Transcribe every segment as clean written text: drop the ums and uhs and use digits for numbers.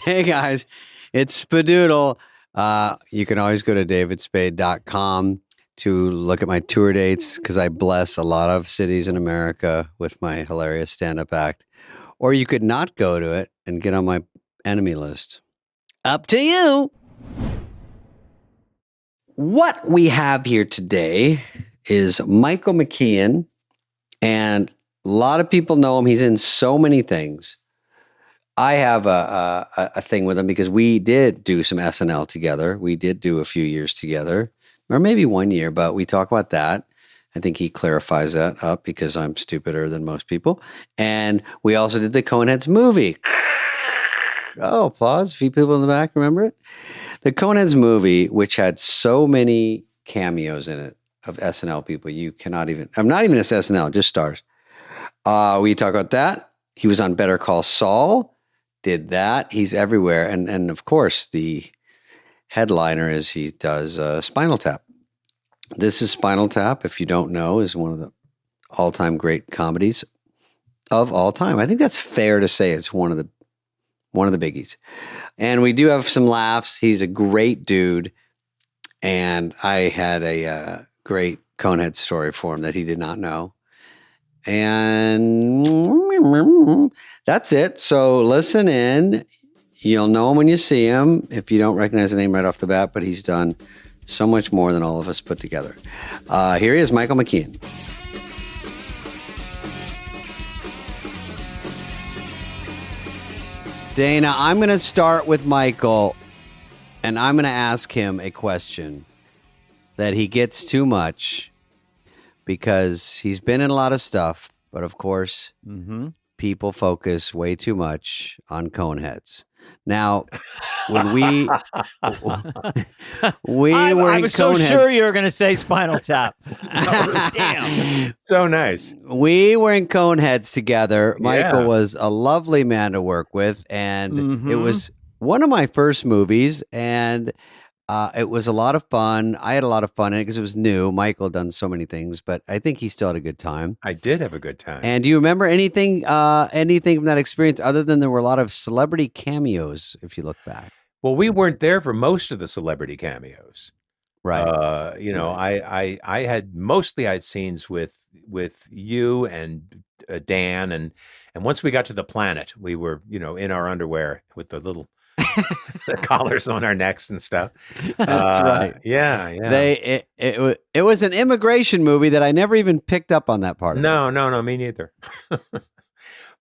Hey guys, it's Spadoodle. You can always go to davidspade.com to look at my tour dates because I bless a lot of cities in America with my hilarious stand-up act. Or you could not go to it and get on my enemy list. Up to you. What we have here today is Michael McKean, and a lot of people know him. He's in so many things. I have a thing with him because we did do some SNL together. We did do a few years together, or maybe 1 year, but we talk about that. I think he clarifies that up because I'm stupider than most people. And we also did the Coneheads movie. Oh, applause. A few people in the back remember it. The Coneheads movie, which had so many cameos in it of SNL people, you cannot even, I'm not even SNL, just stars. We talk about that. He was on Better Call Saul, did that. He's everywhere. And of course, the headliner is he does Spinal Tap. This is Spinal Tap, if you don't know, is one of the all-time great comedies of all time. I think that's fair to say it's one of the biggies. And we do have some laughs. He's a great dude. And I had a great Conehead story for him that he did not know. And that's it. So listen in. You'll know him when you see him if you don't recognize the name right off the bat, but he's done so much more than all of us put together. Here he is, Michael McKean. Dana, I'm going to start with Michael, and I'm going to ask him a question that he gets too much because he's been in a lot of stuff, but of course, people focus way too much on Coneheads. Now, when we I were in was so Coneheads, sure you were going to say Spinal Tap. Damn. So nice. we were in Coneheads together. Michael Yeah. was a lovely man to work with, and it was one of my first movies, and it was a lot of fun. I had a lot of fun in it because it was new. Michael had done so many things, but I think he still had a good time. I did have a good time. And do you remember anything from that experience other than there were a lot of celebrity cameos, if you look back? Well, we weren't there for most of the celebrity cameos. Right. I had scenes with you and Dan, and once we got to the planet, we were, in our underwear with the little the collars on our necks and stuff. That's right. Yeah. It was an immigration movie that I never even picked up on that part of it. No, me neither.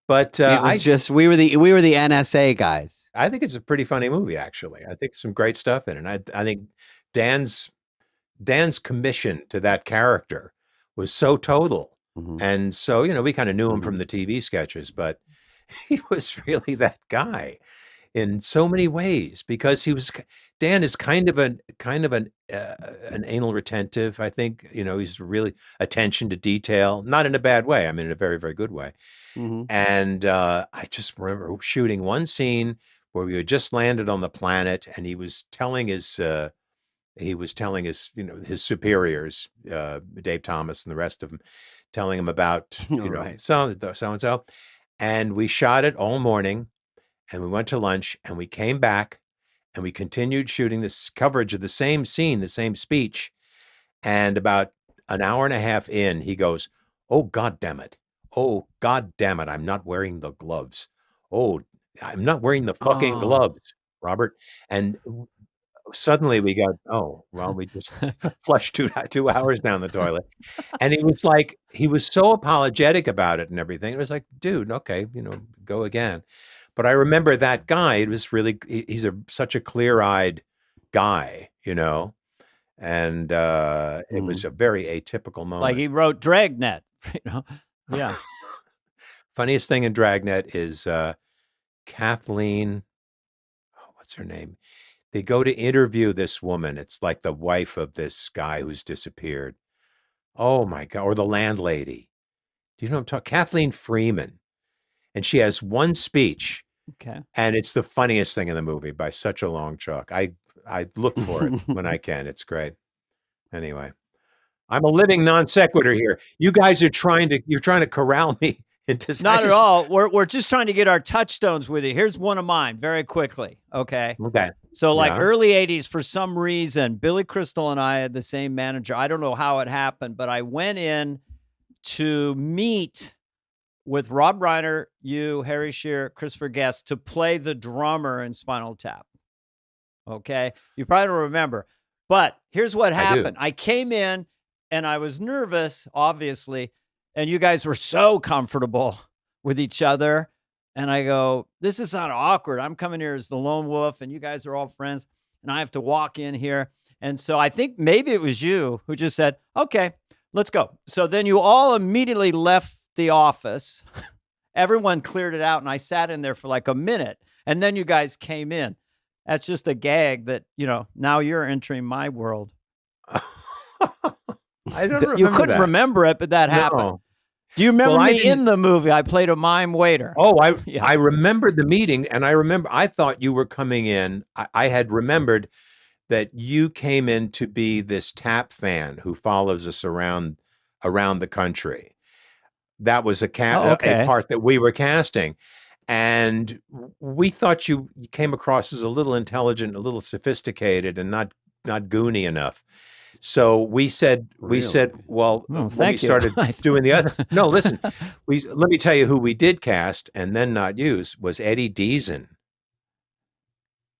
But It was we were the NSA guys. I think it's a pretty funny movie, actually. I think some great stuff in it. I think Dan's commission to that character was so total. And so, we kind of knew him from the TV sketches, but he was really that guy in so many ways because Dan is kind of an anal retentive. I think, he's really attention to detail, not in a bad way. I mean, in a very, very good way. And I just remember shooting one scene where we had just landed on the planet, and he was telling his superiors, Dave Thomas and the rest of them, telling him about, Right. so and so. And we shot it all morning, and we went to lunch, and we came back, and we continued shooting this coverage of the same scene, the same speech. And about an hour and a half in, he goes, "Oh, God damn it. Oh, God damn it. I'm not wearing the gloves. Oh, I'm not wearing the fucking gloves, Robert." And suddenly we got, we just flushed two hours down the toilet. And he was so apologetic about it and everything. It was like, dude, okay, go again. But I remember that guy, it was really, he's such a clear-eyed guy, and it was a very atypical moment. Like he wrote Dragnet, Yeah. Funniest thing in Dragnet is Kathleen, what's her name? They go to interview this woman. It's like the wife of this guy who's disappeared. Oh my God. Or the landlady. Do you know what I'm talking? Kathleen Freeman. And she has one speech. Okay. And it's the funniest thing in the movie by such a long chalk. I look for it when I can. It's great. Anyway, I'm a living non sequitur here. You guys are trying to corral me Not at all. We're just trying to get our touchstones with you. Here's one of mine very quickly. Okay. Okay. So like Yeah. early 80s, for some reason, Billy Crystal and I had the same manager. I don't know how it happened, but I went in to meet with Rob Reiner, you, Harry Shearer, Christopher Guest, to play the drummer in Spinal Tap. Okay. You probably don't remember. But here's what happened. I came in and I was nervous, obviously, and you guys were so comfortable with each other. And I go, this is not awkward. I'm coming here as the lone wolf and you guys are all friends and I have to walk in here. And so I think maybe it was you who just said, okay, let's go. So then you all immediately left the office. Everyone cleared it out and I sat in there for like a minute and then you guys came in. That's just a gag that, now you're entering my world. I don't remember. You couldn't that. remember it, but that happened. Do you remember me in the movie? I played a mime waiter. Oh, I remembered the meeting, and I thought you were coming in. I had remembered that you came in to be this tap fan who follows us around the country. That was a part that we were casting. And we thought you came across as a little intelligent, a little sophisticated, and not goony enough. So we said, well, when we started doing the other, no, listen, let me tell you who we did cast and then not use was Eddie Deason.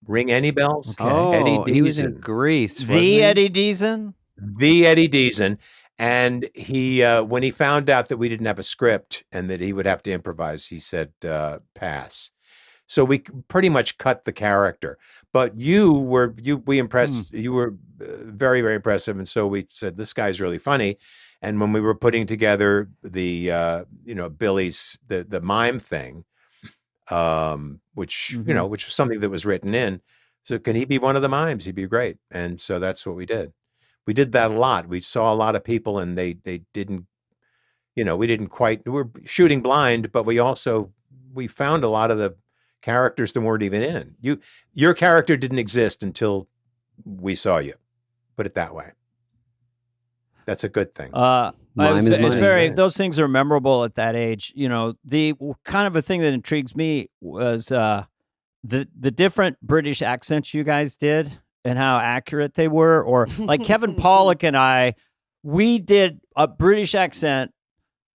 Ring any bells? Okay. Oh, Eddie Deason. He was in Grease. The Eddie Deason? The Eddie Deason. And he, when he found out that we didn't have a script and that he would have to improvise, he said, pass. So we pretty much cut the character, but you were very, very impressive. And so we said, this guy's really funny. And when we were putting together the, Billy's, the mime thing, which was something that was written in. So can he be one of the mimes? He'd be great. And so that's what we did. We did that a lot. We saw a lot of people and they didn't, we didn't quite, we were shooting blind, but we found a lot of the characters that weren't even in. Your character didn't exist until we saw you. Put it that way. That's a good thing. Those things are memorable at that age. The kind of a thing that intrigues me was the different British accents you guys did and how accurate they were. Or like Kevin Pollak and we did a British accent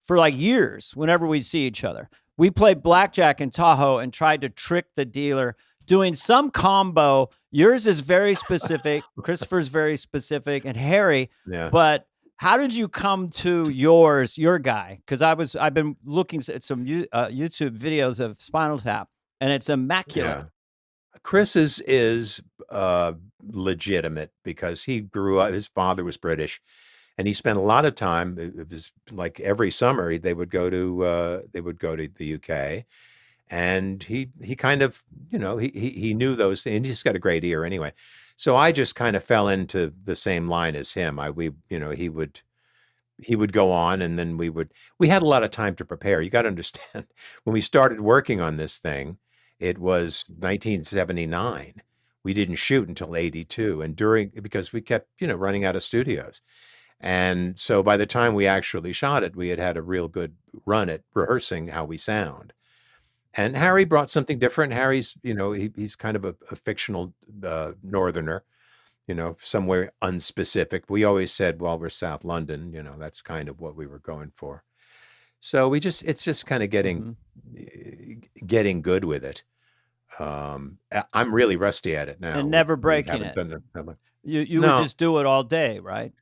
for like years whenever we see each other. We played blackjack in Tahoe and tried to trick the dealer doing some combo. Yours is very specific. Christopher's very specific, and Harry. Yeah. But how did you come to your guy? Because I've been looking at some YouTube videos of Spinal Tap, and it's immaculate. Yeah. Chris is legitimate because he grew up. His father was British. And he spent a lot of time. It was like every summer they would go to the UK, and he kind of he knew those things. He's got a great ear anyway. So I just kind of fell into the same line as him. He would go on, and then we had a lot of time to prepare. You got to understand, when we started working on this thing, it was 1979. We didn't shoot until 82, and because we kept running out of studios. And so by the time we actually shot it, we had a real good run at rehearsing how we sound. And Harry brought something different. Harry's, he's kind of a fictional northerner, somewhere unspecific. We always said, well, we're South London, that's kind of what we were going for. So it's just kind of getting good with it. I'm really rusty at it now. And never breaking it. You would just do it all day, right?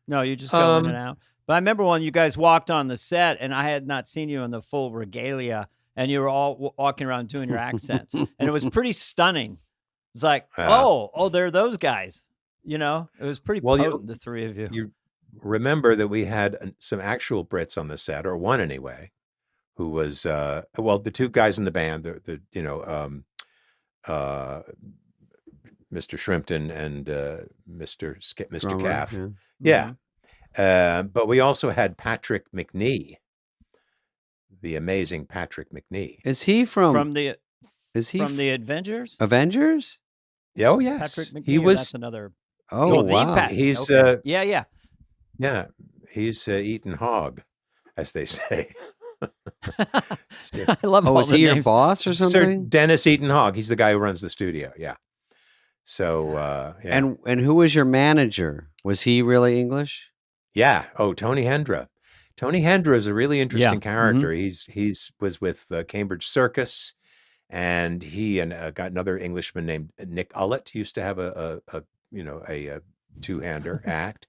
No, you just go in and out. But I remember when you guys walked on the set and I had not seen you in the full regalia and you were all walking around doing your accents. And it was pretty stunning. It's like, oh, they're those guys. It was pretty potent, the three of you. You remember that we had some actual Brits on the set, or one anyway, who was, the two guys in the band, Mr. Shrimpton and Mr. Caff. Yeah. But we also had Patrick McNee, the amazing Patrick McNee. Is he from the Avengers? Avengers? Oh, yes. Patrick McNee, he was. That's another. Oh, wow. He's yeah. Yeah. He's eaten hog, as they say. I love Oh, all was the he your names. boss or Sir something? Dennis Eaton Hogg. He's the guy who runs the studio. Yeah. So yeah. And who was your manager? Was he really English? Yeah. Oh, Tony Hendra. Tony Hendra is a really interesting Yeah. character. He's was with Cambridge Circus, and he and got another Englishman named Nick Ullett used to have a two-hander act.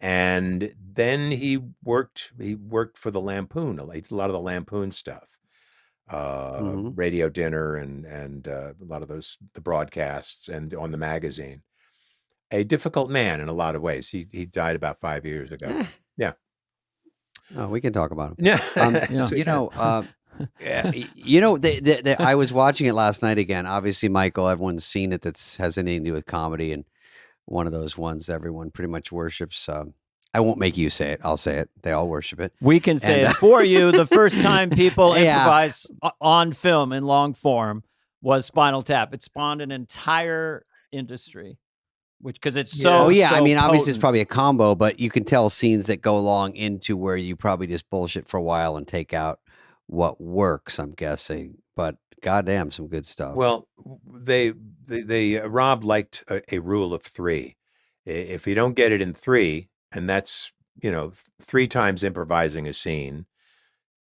And then he worked for the Lampoon. He did a lot of the Lampoon stuff. Mhm. Radio dinner and a lot of the broadcasts and on the magazine. A difficult man in a lot of ways. He died about 5 years ago. Eh. Yeah. Oh, we can talk about him. Yeah. Yeah. Yes, we You can. know, you know, I was watching it last night again. Obviously, Michael, everyone's seen it that's has anything to do with comedy, and one of those ones everyone pretty much worships. I won't make you say it. I'll say it. They all worship it. We can say And, it for you. The first time people Yeah. improvise on film in long form was Spinal Tap. It spawned an entire industry, because it's so. Oh yeah, I so mean, obviously it's potent. probably a combo, but you can tell scenes that go along into where you probably just bullshit for a while and take out what works. I'm guessing, but goddamn, some good stuff. Well, they Rob liked a rule of three. If you don't get it in three, and that's three times improvising a scene,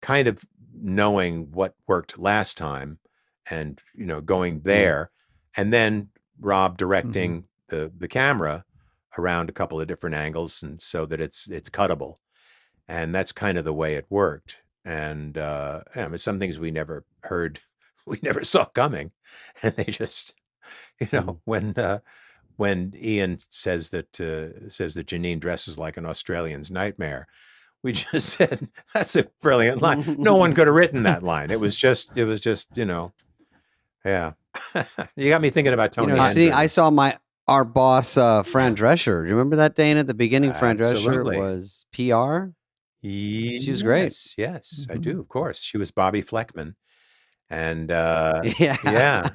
kind of knowing what worked last time, and going there, and then Rob directing the camera around a couple of different angles, and so that it's cuttable, and that's kind of the way it worked. And I mean, some things we never heard, we never saw coming, and they just, when Ian says that Janine dresses like an Australian's nightmare, we just said that's a brilliant line. No one could have written that line. It was just, yeah. You got me thinking about Tony. I saw our boss, Fran Drescher. Do you remember that, Dana? At the beginning, Fran Absolutely. Drescher was PR. She was great. Yes, I do. Of course, she was Bobby Fleckman, and Yeah.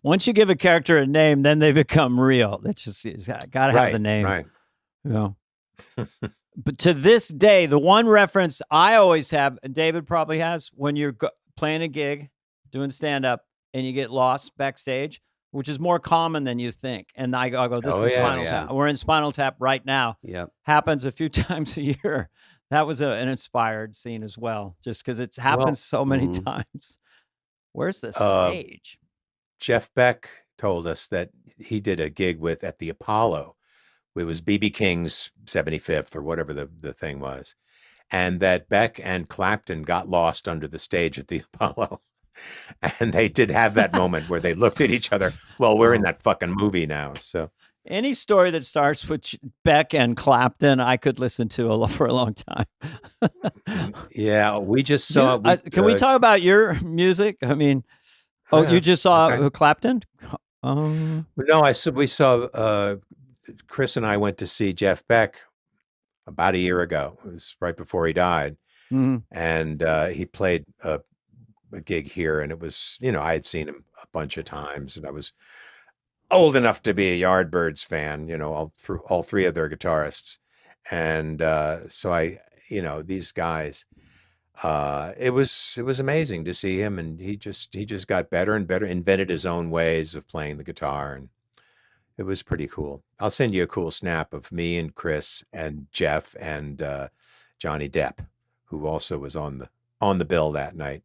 Once you give a character a name, then they become real. That's just got to have the name. Right. But to this day, the one reference I always have, and David probably has, when you're playing a gig, doing stand-up, and you get lost backstage, which is more common than you think. And I go, this is Spinal Tap. We're in Spinal Tap right now. Yep. Happens a few times a year. That was an inspired scene as well, just because it's happened so many times. Where's the stage? Jeff Beck told us that he did a gig at the Apollo. It was B.B. King's 75th or whatever the thing was. And that Beck and Clapton got lost under the stage at the Apollo. And they did have that moment where they looked at each other. Well, we're in that fucking movie now. So any story that starts with Beck and Clapton, I could listen to for a long time. Yeah, we just saw. Can we talk about your music? I mean, you just saw Clapton? No, we saw. Chris and I went to see Jeff Beck about a year ago. It was right before he died, and he played a gig here, and it was, I had seen him a bunch of times, and I was old enough to be a Yardbirds fan, all three of their guitarists, and so these guys, it was amazing to see him, and he just got better and better, invented his own ways of playing the guitar, and it was pretty cool. I'll send you a cool snap of me and Chris and Jeff and Johnny Depp, who also was on the bill that night.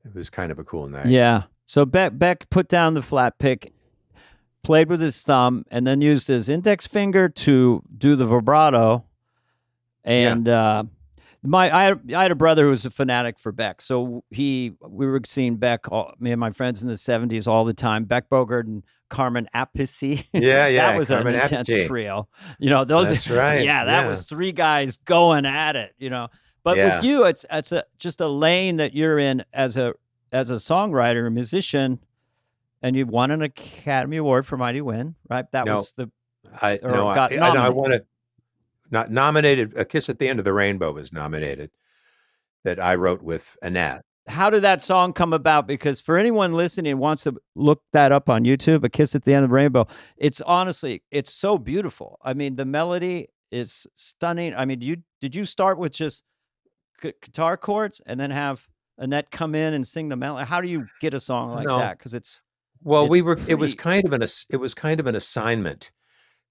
It was kind of a cool night. Yeah. So Beck put down the flat pick, played with his thumb, and then used his index finger to do the vibrato. And I had a brother who was a fanatic for Beck. So we were seeing Beck, me and my friends in the 70s all the time. Beck Bogert and Carmen Appice. Yeah. That was Carmen an intense Appice. trio. Those. That's right. Yeah, that was three guys going at it. But with you, it's just a lane that you're in as a songwriter, a musician, and you won an Academy Award for Mighty Wind, right? I won not nominated. A Kiss at the End of the Rainbow was nominated, that I wrote with Annette. How did that song come about? Because for anyone listening who wants to look that up on YouTube, A Kiss at the End of the Rainbow, it's so beautiful. I mean, the melody is stunning. I mean, did you start with just guitar chords and then have Annette come in and sing the melody? How do you get a song like No. that? Because Well, it's it was pretty. kind of an assignment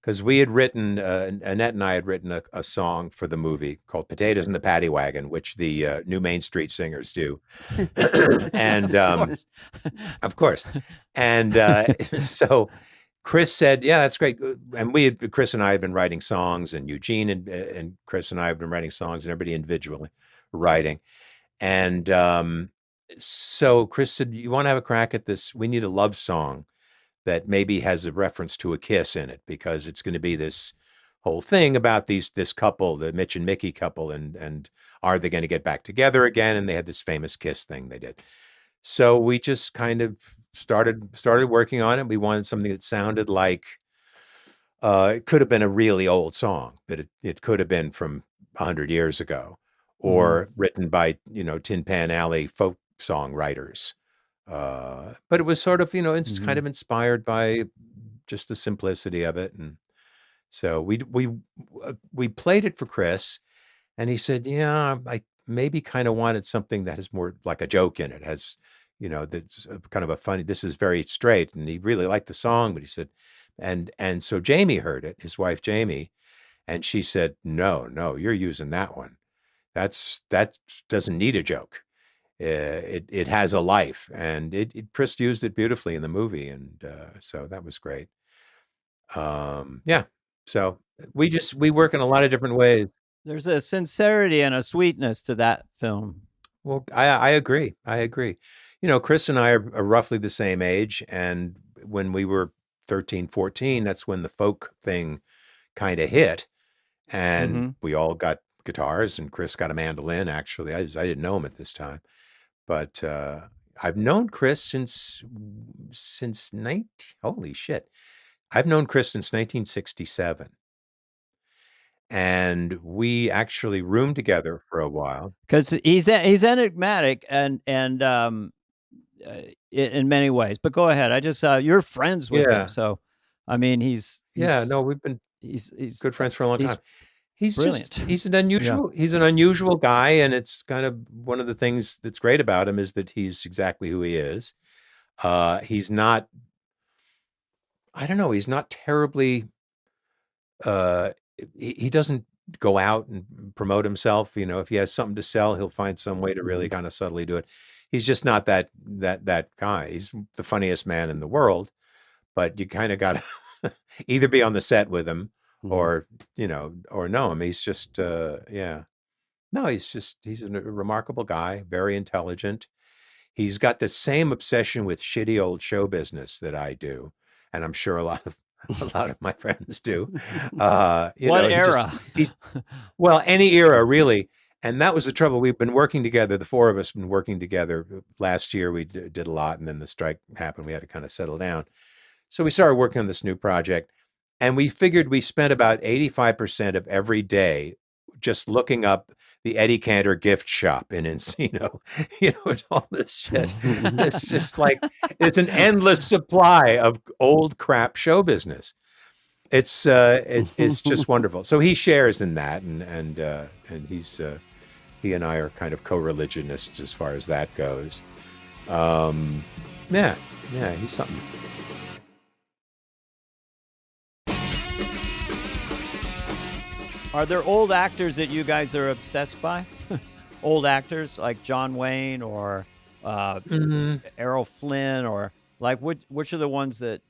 because we had written, Annette and I had written a song for the movie called Potatoes in the Paddy Wagon, which the New Main Street Singers do. And of course. And so Chris said, yeah, that's great. And Chris and I had been writing songs, and Eugene and Chris and I have been writing songs, and everybody individually writing. And so Chris said, you want to have a crack at this? We need a love song that maybe has a reference to a kiss in it, because it's going to be this whole thing about this couple, the Mitch and Mickey couple, and are they going to get back together again? And they had this famous kiss thing they did. So we just kind of started working on it. We wanted something that sounded like it could have been a really old song, that it could have been from 100 years ago, or written by, Tin Pan Alley folk songwriters. But it was sort of, it's kind of inspired by just the simplicity of it. And so we played it for Chris, and he said, yeah, I maybe kind of wanted something that has more like a joke in it, has, that's kind of a funny, this is very straight. And he really liked the song, but he said, and so Jamie heard it, his wife, Jamie, and she said, no, you're using that one. That doesn't need a joke. It has a life, and Chris used it beautifully in the movie. And so that was great. Yeah. So we work in a lot of different ways. There's a sincerity and a sweetness to that film. Well, I agree. Chris and I are roughly the same age. And when we were 13, 14, that's when the folk thing kind of hit. And we all got guitars, and Chris got a mandolin. Actually, I didn't know him at this time. But I've known Chris since holy shit. I've known Chris since 1967. And we actually roomed together for a while. Because he's enigmatic and in many ways. But go ahead. I just you're friends with him, so I mean he's we've been he's good friends for a long time. He's brilliant. He's an unusual guy, and it's kind of one of the things that's great about him is that he's exactly who he is. He's not, I don't know, he's not terribly, he doesn't go out and promote himself. If he has something to sell, he'll find some way to really kind of subtly do it. He's just not that guy. He's the funniest man in the world, but you kind of got to either be on the set with him or know him. He's just, no, he's a remarkable guy, very intelligent. He's got the same obsession with shitty old show business that I do. And I'm sure a lot of my friends do. What era? Well, any era, really. And that was the trouble. We've been working together. The four of us have been working together. Last year, we did a lot, and then the strike happened. We had to kind of settle down. So we started working on this new project, and we figured we spent about 85% of every day just looking up the Eddie Cantor gift shop in Encino, all this shit. It's just like, it's an endless supply of old crap show business. It's just wonderful. So he shares in that, and he's he and I are kind of co-religionists as far as that goes. Yeah, he's something. Are there old actors that you guys are obsessed by? Old actors like John Wayne or Errol Flynn, or like which are the ones that?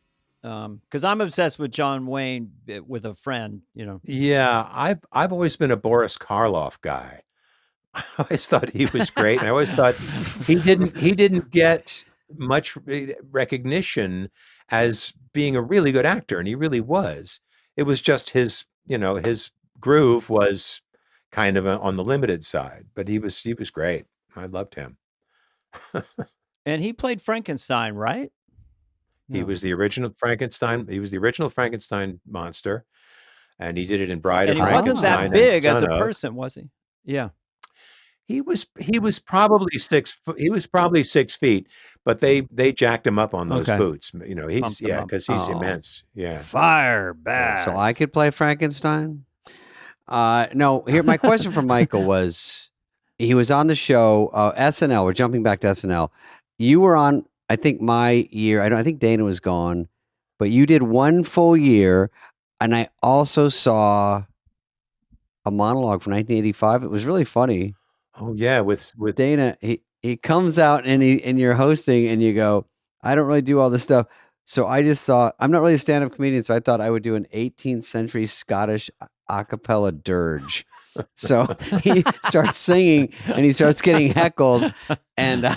Because I'm obsessed with John Wayne with a friend. Yeah, I've always been a Boris Karloff guy. I always thought he was great, and I always thought he didn't get much recognition as being a really good actor, and he really was. It was just his groove was kind of on the limited side, but he was great. I loved him. And he played Frankenstein, right? He was the original Frankenstein. He was the original Frankenstein monster, and he did it in Bride of Frankenstein. And he wasn't that big as a person, was he? Yeah. He was probably 6 foot. He was probably 6 feet, but they jacked him up on those boots. Because he's immense. Yeah. Fire back. So I could play Frankenstein. No, here my question for Michael was, he was on the show SNL. We're jumping back to SNL. You were on, I think, my year. I think Dana was gone, but you did one full year, and I also saw a monologue from 1985. It was really funny. Oh yeah, with Dana. He comes out and you're hosting, and you go, I don't really do all this stuff. So I just thought, I'm not really a stand-up comedian, so I thought I would do an 18th century Scottish a cappella dirge. So he starts singing and he starts getting heckled, and you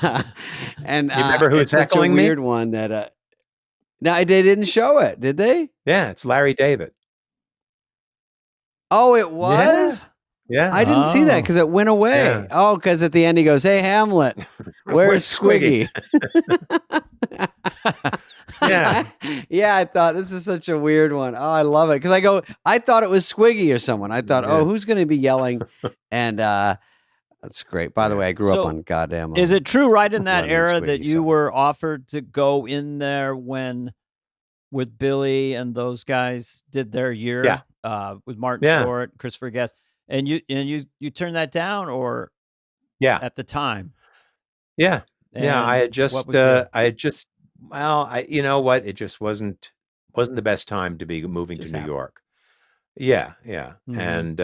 remember who's it's such a heckling me? weird one that no, they didn't show it, did they? Yeah, it's Larry David. Oh, it was? Yeah. I didn't see that because it went away. Yeah. Oh, because at the end he goes, "Hey Hamlet, where's Squiggy?" Yeah. Yeah, I thought this is such a weird one. Oh, I love it. Because I thought it was Squiggy or someone. I thought, oh, who's going to be yelling? And that's great. By the way, I grew up on goddamn. Is it true right in that Lemon era Squiggy that you song. were offered to go in there when with Billy and those guys did their year? Yeah. With Martin Short, Christopher Guest. And you turned that down or at the time? Yeah. And yeah. I had just you know what? It just wasn't the best time to be moving to New York. Yeah. Yeah. Mhm. And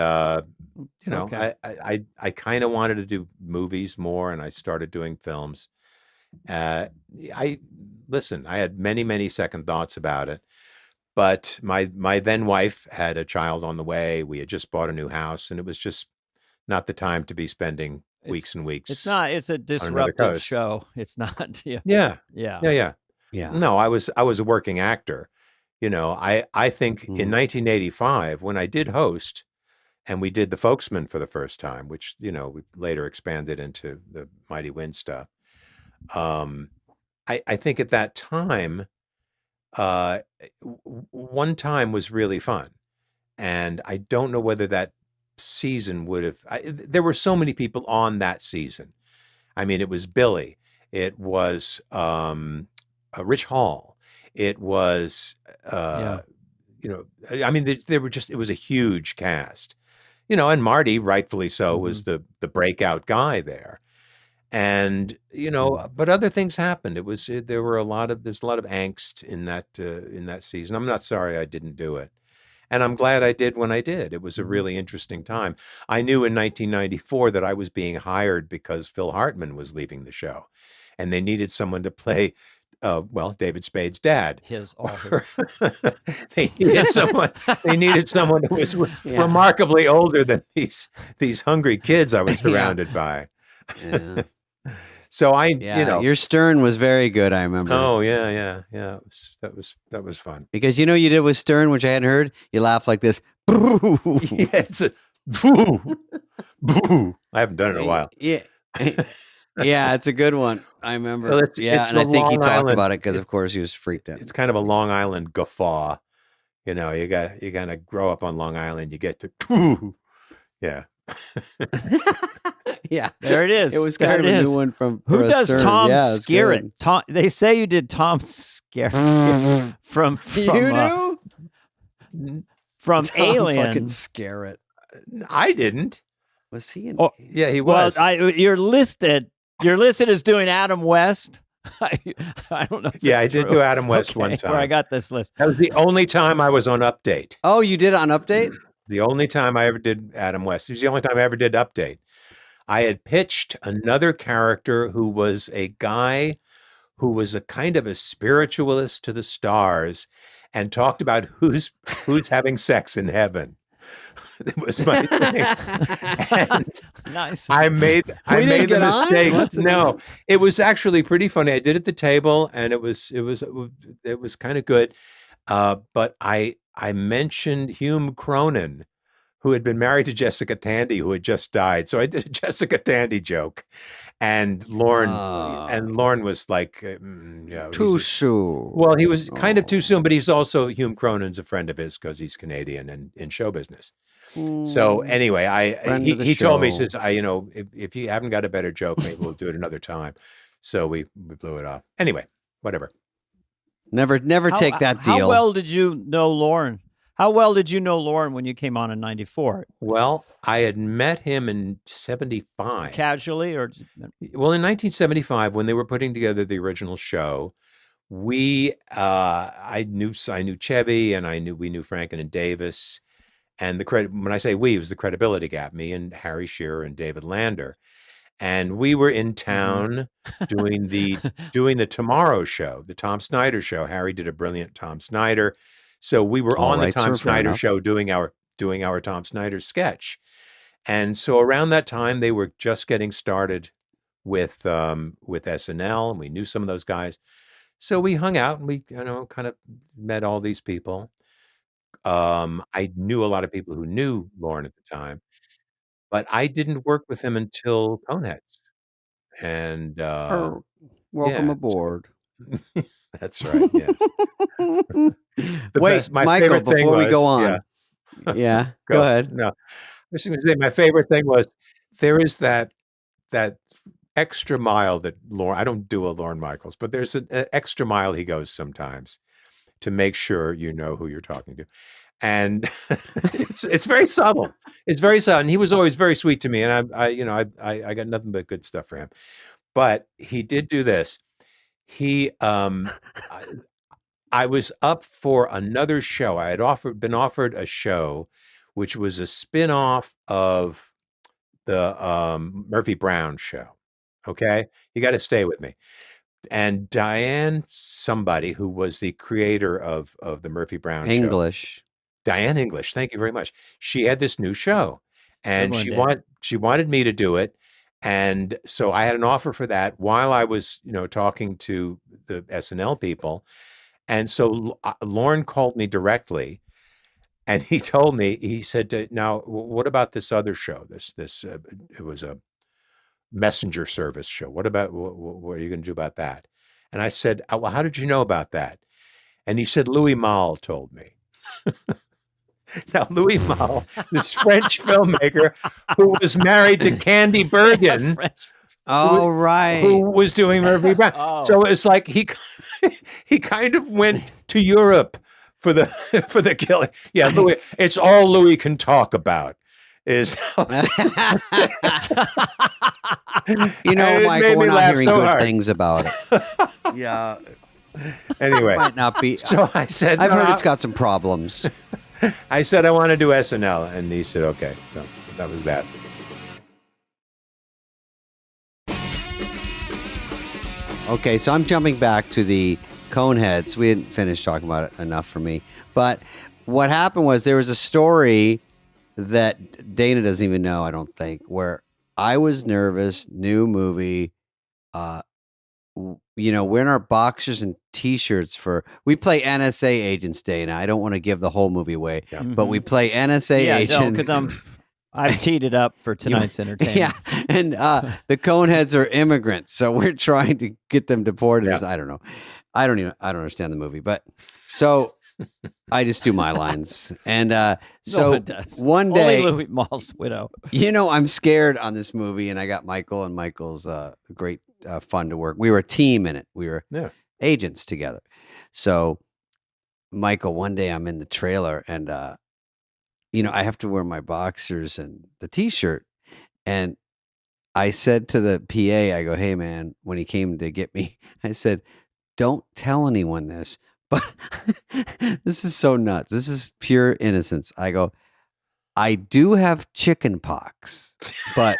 you know, I kind of wanted to do movies more, and I started doing films. I had many second thoughts about it. But my then wife had a child on the way. We had just bought a new house, and it was just not the time to be spending weeks and weeks. It's not. It's a disruptive show. It's not. Yeah. Yeah. No, I was a working actor. You know, I think in 1985 when I did host, and we did The Folksman for the first time, which we later expanded into the Mighty Wind stuff. I think at that time. One time was really fun, and I don't know whether that season would have. There were so many people on that season. I mean, it was Billy, it was Rich Hall, it was I mean, they were just. It was a huge cast, and Marty, rightfully so, was the breakout guy there. And but other things happened. There's a lot of angst in that season. I'm not sorry I didn't do it, and I'm glad I did when I did. It was a really interesting time. I knew in 1994 that I was being hired because Phil Hartman was leaving the show, and they needed someone to play David Spade's dad. They needed someone. They needed someone who was remarkably older than these hungry kids I was surrounded by. Yeah. So your Stern was very good. I remember. Oh yeah. That was fun. Because you did with Stern, which I hadn't heard. You laugh like this. Yeah, it's a boo, boo. I haven't done it in a while. Yeah, yeah, it's a good one. I remember. Well, and I think he talked about it because, of course, he was freaked out. It's kind of a Long Island guffaw. You gotta grow up on Long Island. You get to boo. Yeah. Yeah, there it is. It was kind of a new one from who does Stern. Tom Skerritt? Tom. They say you did Tom Skerritt from you knew from Alien. Fucking Skerritt. I didn't. Was he in? Oh, yeah, he was. Well, you're listed. You're listed as doing Adam West. I don't know. If I did do Adam West one time. Where I got this list. That was the only time I was on Update. Oh, you did it on Update? The only time I ever did Adam West. It was the only time I ever did Update. I had pitched another character who was a guy who was a kind of a spiritualist to the stars and talked about who's having sex in heaven. It was my thing. And nice. I made the mistake. No, it was actually pretty funny. I did at the table, and it was kind of good. But I mentioned Hume Cronin, who had been married to Jessica Tandy, who had just died. So I did a Jessica Tandy joke, and Lorne was like, too soon. Well, he was kind of too soon, but he's also Hume Cronin's a friend of his because he's Canadian and in show business. So anyway, he told me, he says, if you haven't got a better joke, maybe we'll do it another time. So we blew it off. Anyway, whatever. Never take that deal. How well did you know Lorne? How well did you know Lorne when you came on in 94? Well, I had met him in 75. Casually or? Well, in 1975, when they were putting together the original show, I knew Chevy, and we knew Franken and Davis. And when I say we, it was the Credibility Gap, me and Harry Shearer and David Lander. And we were in town doing the Tomorrow Show, the Tom Snyder Show. Harry did a brilliant Tom Snyder. So we were on the Tom Snyder Show doing our Tom Snyder sketch. And so around that time, they were just getting started with SNL, and we knew some of those guys. So we hung out and we, kind of met all these people. I knew a lot of people who knew Lorne at the time, but I didn't work with him until Coneheads. And welcome aboard. So, that's right. Yes. Wait, Michael, before we go on. Yeah, go ahead. No, I was just going to say my favorite thing was there is that extra mile that Lorne, I don't do a Lorne Michaels, but there's an extra mile he goes sometimes to make sure you know who you're talking to. And it's very subtle. It's very subtle. And he was always very sweet to me. And I got nothing but good stuff for him. But he did do this. I was up for another show. I had been offered a show, which was a spin-off of the Murphy Brown show. Okay, you got to stay with me. And Diane, somebody who was the creator of the Murphy Brown show, Diane English. Thank you very much. She had this new show, and she wanted me to do it. And so I had an offer for that while I was, talking to the SNL people. And so Lorne called me directly, and he told me, he said, "Now, what about this other show? It was a messenger service show. What are you going to do about that?" And I said, "Well, how did you know about that?" And he said, "Louis Malle told me." Now, Louis Malle, this French filmmaker who was married to Candy Bergen. Who was doing Murphy Brown. Oh. So it's like he kind of went to Europe for the killing. Yeah, Louis, it's all Louis can talk about is Michael, we're not hearing good things about it. Yeah. Anyway, it might not be. So I said, I've heard it's got some problems. I said I want to do SNL, and he said, "Okay." So that was that. Okay, so I'm jumping back to the Coneheads. We didn't finish talking about it enough for me. But what happened was there was a story that Dana doesn't even know, I don't think, where I was nervous, new movie, wearing our boxers and T-shirts we play NSA agents, Dana. I don't want to give the whole movie away, but we play NSA agents. Because I've teed it up for tonight's entertainment. Yeah, and the Coneheads are immigrants, so we're trying to get them deported. Yeah. I don't know. I don't understand the movie, but so I just do my lines. And so one does. One day, only Louis Malle's widow. I'm scared on this movie, and I got Michael, and Michael's great fun to work. We were a team in it. We were agents together. So Michael, one day I'm in the trailer, and I have to wear my boxers and the T-shirt. And I said to the PA, I go, "Hey, man," when he came to get me, I said, "Don't tell anyone this, but this is so nuts. This is pure innocence." I go, "I do have chicken pox, but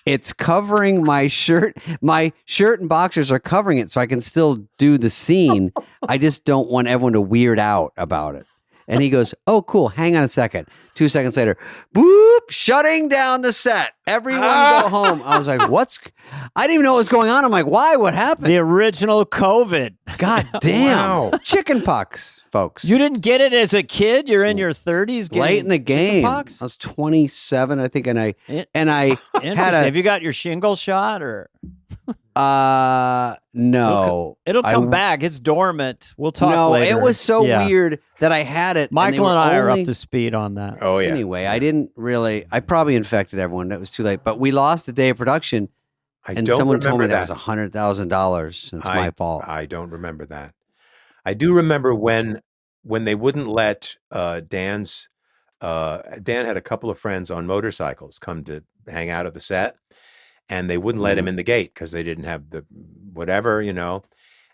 it's covering my shirt. My shirt and boxers are covering it, so I can still do the scene. I just don't want everyone to weird out about it." And he goes, "Oh, cool. Hang on a second." 2 seconds later, boop, shutting down the set. Everyone go home. I was like, I didn't even know what was going on. I'm like, why? What happened? The original COVID. God damn. Wow. Chicken pox, folks. You didn't get it as a kid? You're in your 30s getting late in the game. I pox? was 27, I think, and I had Have you got your shingle shot or? No. It'll come back. It's dormant. We'll talk later. It was so weird that I had it. Michael and I are up to speed on that. Oh, yeah. Anyway, I probably infected everyone. That was too late. But we lost a day of production. And someone told me that was $100,000. It's my fault. I don't remember that. I do remember when when they wouldn't let Dan had a couple of friends on motorcycles come to hang out at the set, and they wouldn't let him in the gate because they didn't have the whatever,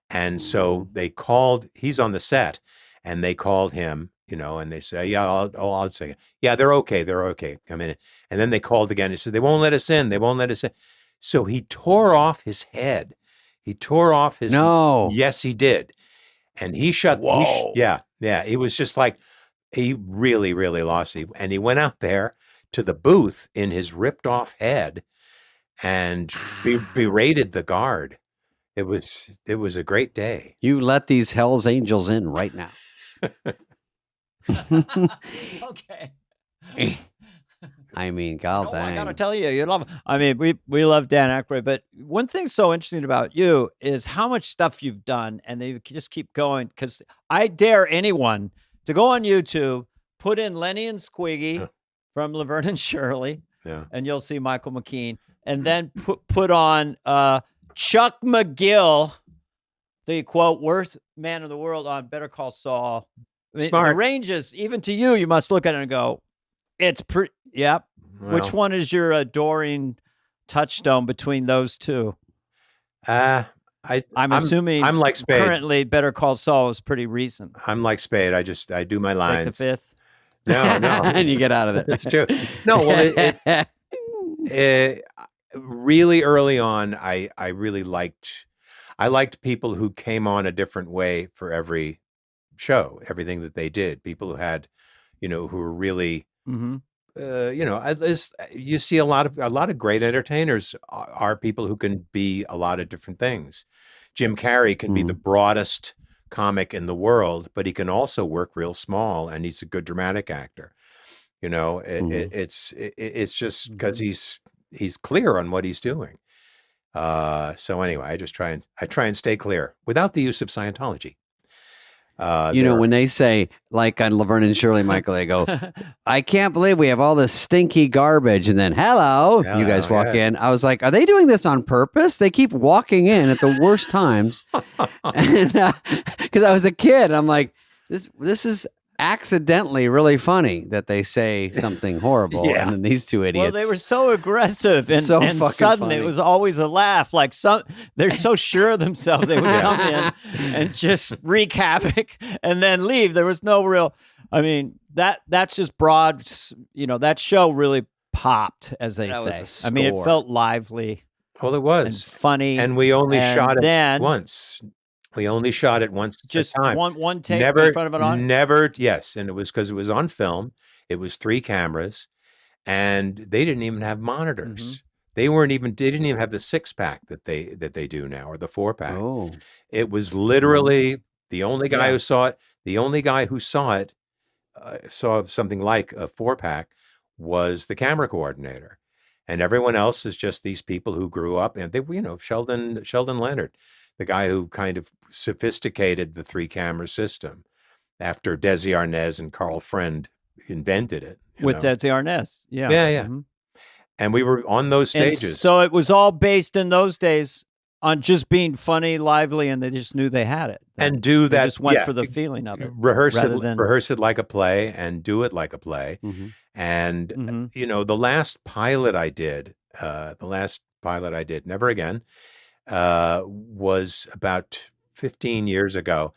And so they called, he's on the set, and they called him, and they say, yeah, I'll say, yeah, they're okay. Come in. And then they called again. He said, they won't let us in. So he tore off his head. No. Yes, he did. And he shut, Whoa. yeah. It was just like, he really, really lost it. And he went out there to the booth in his ripped off head and berated the guard. It was a great day. You let these Hell's Angels in right now. Okay. I mean, God dang. I gotta tell you, you love. I mean, we love Dan Aykroyd, but one thing's so interesting about you is how much stuff you've done, and they just keep going. Because I dare anyone to go on YouTube, put in Lenny and Squiggy from Laverne and Shirley, and you'll see Michael McKean, and then put on Chuck McGill, the quote worst man in the world on Better Call Saul. I mean, the ranges, even to you, you must look at it and go, it's pretty. Yep. Well, which one is your adoring touchstone between those two? I'm assuming I'm like Spade. Currently, Better Call Saul is pretty recent. I'm like Spade. I do my lines. Like the fifth. No, and you get out of it. It's true. No, well, really early on, I really liked people who came on a different way for every show, everything that they did. People who had, who were really. Mm-hmm. You see a lot of great entertainers are people who can be a lot of different things. Jim Carrey can be the broadest comic in the world, but he can also work real small, and he's a good dramatic actor. It's just because he's clear on what he's doing. So anyway, I try and stay clear without the use of Scientology. When they say, like on Laverne and Shirley, Michael, they go, I can't believe we have all this stinky garbage. And then, hello, you guys walk in. I was like, are they doing this on purpose? They keep walking in at the worst times. And because I was a kid, I'm like, this is accidentally really funny that they say something horrible. And then these two idiots. Well, they were so aggressive and sudden. Funny. It was always a laugh. Like they're so sure of themselves. They would come in and just wreak havoc and then leave. There was no real, that's just broad, that show really popped, as they say. I mean, it felt lively. Well, it was. And funny. And we only shot it once. We only shot it once just at a time. One take in front of an audience? Never, yes. And it was because it was on film. It was 3 cameras, and they didn't even have monitors. Mm-hmm. They didn't even have the 6-pack that they do now, or the 4-pack. Oh. It was literally the only guy who saw it. The only guy who saw it, saw something like a 4-pack, was the camera coordinator. And everyone else is just these people who grew up, and they, Sheldon Leonard, the guy who kind of sophisticated the 3-camera system after Desi Arnaz and Carl Friend invented it. With Desi Arnaz, yeah. Mm-hmm. And we were on those stages. And so it was all based in those days on just being funny, lively, and they just knew they had it. And do that. They just went for the feeling of it. Rehearse it like a play and do it like a play. Mm-hmm. And, the last pilot I did, Never Again, was about 15 years ago.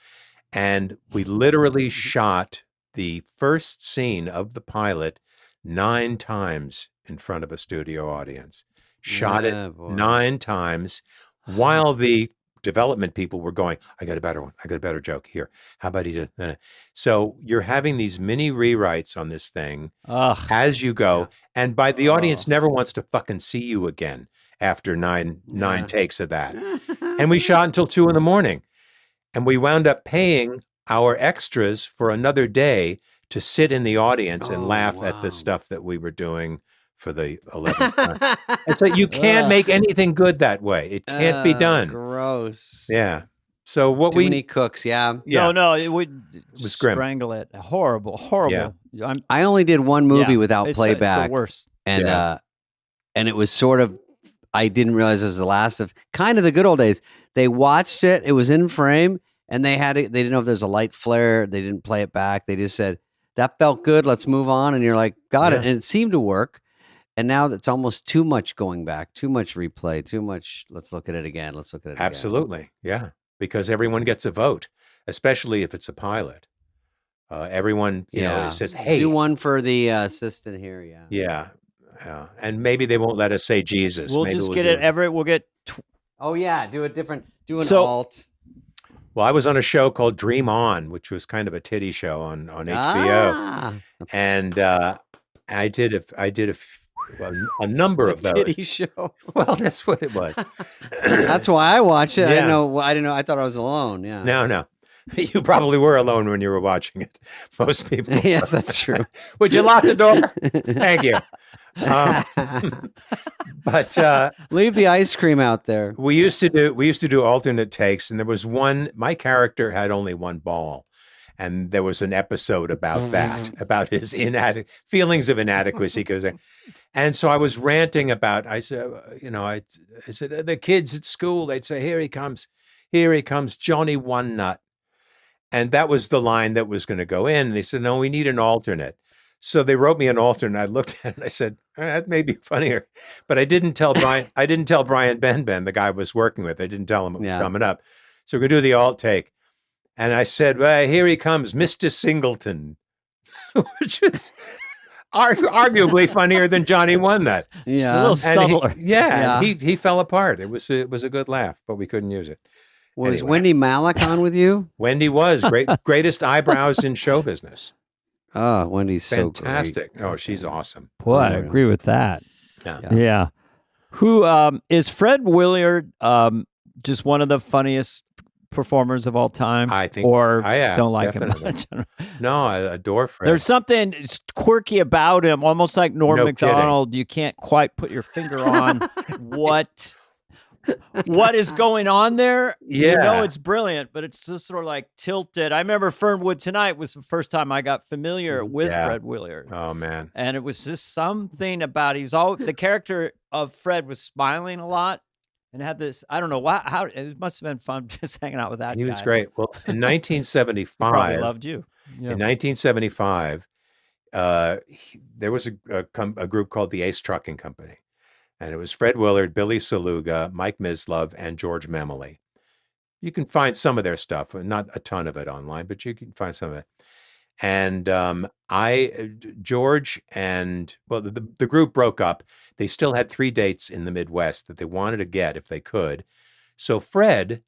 And we literally shot the first scene of the pilot 9 times in front of a studio audience. Shot it 9 times while the development people were going, I got a better one. I got a better joke here. How about you do? So you're having these mini rewrites on this thing as you go. And by the audience never wants to fucking see you again after nine takes of that. And we shot until 2 a.m. And we wound up paying our extras for another day to sit in the audience and laugh at the stuff that we were doing for the 11th time. And so you can't make anything good that way. It can't be done. Gross. Yeah. So Too many cooks, No, it would strangle it. Horrible. Yeah. I only did one movie without playback. It's the worst. And and it was sort of, I didn't realize it was the last of kind of the good old days. They watched it. It was in frame. and they had it. They didn't know if there's a light flare. They didn't play it back. They just said that felt good. Let's move on. And you're like, got it. Yeah. And it seemed to work. And now it's almost too much going back, too much replay, too much. Let's look at it again. Let's look at it Absolutely. Yeah. Because everyone gets a vote, especially if it's a pilot. Everyone, you know, says, hey, do one for the assistant here. Yeah. Yeah. Yeah. And maybe they won't let us say Jesus. We'll Maybe just we'll get do it. Everett, we'll get. Oh yeah. Do it different. Do an So- alt. Well, I was on a show called Dream On, which was kind of a titty show on HBO. Ah, And I did a number of those. titty show. Well, that's what it was. That's why I watched it. I Yeah. didn't know. I didn't know. I thought I was alone. Yeah. No. You probably were alone when you were watching it. Most people. Yes, that's true. Would you lock the door? Thank you. But Leave the ice cream out there. we used to do alternate takes, and there was one. My character had only one ball, and there was an episode about that, about his feelings of inadequacy. And so I was ranting about. I said, I said the kids at school. They'd say, here he comes, Johnny One Nut. And that was the line that was going to go in. They said, no, we need an alternate. So they wrote me an alternate. I looked at it and I said, that may be funnier. But I didn't tell Brian, Ben, the guy I was working with. I didn't tell him it was coming up. So we're going to do the alt take. And I said, well, here he comes, Mr. Singleton, which is arguably funnier than Johnny One Nut. It's a little subtler. He fell apart. It was a good laugh, but we couldn't use it. Was Anyway. Wendy Malick on with you? Wendy was greatest eyebrows in show business. Oh, Wendy's so Fantastic. great. Oh, she's awesome. Boy, I agree with that. Yeah. Yeah. Who is Fred Willard? Just one of the funniest performers of all time. I think, or yeah, don't like definitely. him much. No, I adore Fred. There's something quirky about him, almost like Norm No Macdonald. You can't quite put your finger on what is going on there. Yeah. You know it's brilliant, but it's just sort of like tilted. I remember Fernwood Tonight was the first time I got familiar with Fred Willard. Oh man. And it was just something about the character of Fred was smiling a lot and had this, I don't know how it must have been fun just hanging out with that guy. He was great. Well, in 1975, probably loved you. Yeah. In 1975, there was a group called the Ace Trucking Company. And it was Fred Willard, Billy Saluga, Mike Mislove, and George Memoli. You can find some of their stuff, not a ton of it online, but you can find some of it. And George and, well, the group broke up. They still had 3 dates in the Midwest that they wanted to get if they could. So Fred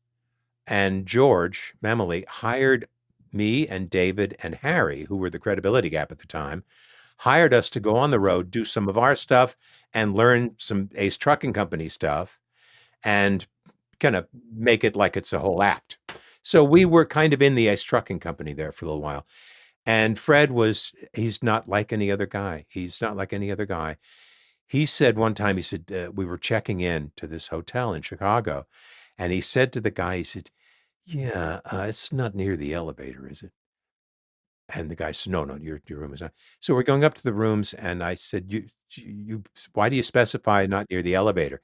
and George Memoli hired me and David and Harry, who were the Credibility Gap at the time, hired us to go on the road, do some of our stuff, and learn some Ace Trucking Company stuff, and kind of make it like it's a whole act. So we were kind of in the Ace Trucking Company there for a little while. And Fred he's not like any other guy. He's not like any other guy. He said one time, we were checking in to this hotel in Chicago, and he said to the guy, he said, yeah, it's not near the elevator, is it? And the guy said, no, your room is not. So we're going up to the rooms, and I said, you, why do you specify not near the elevator?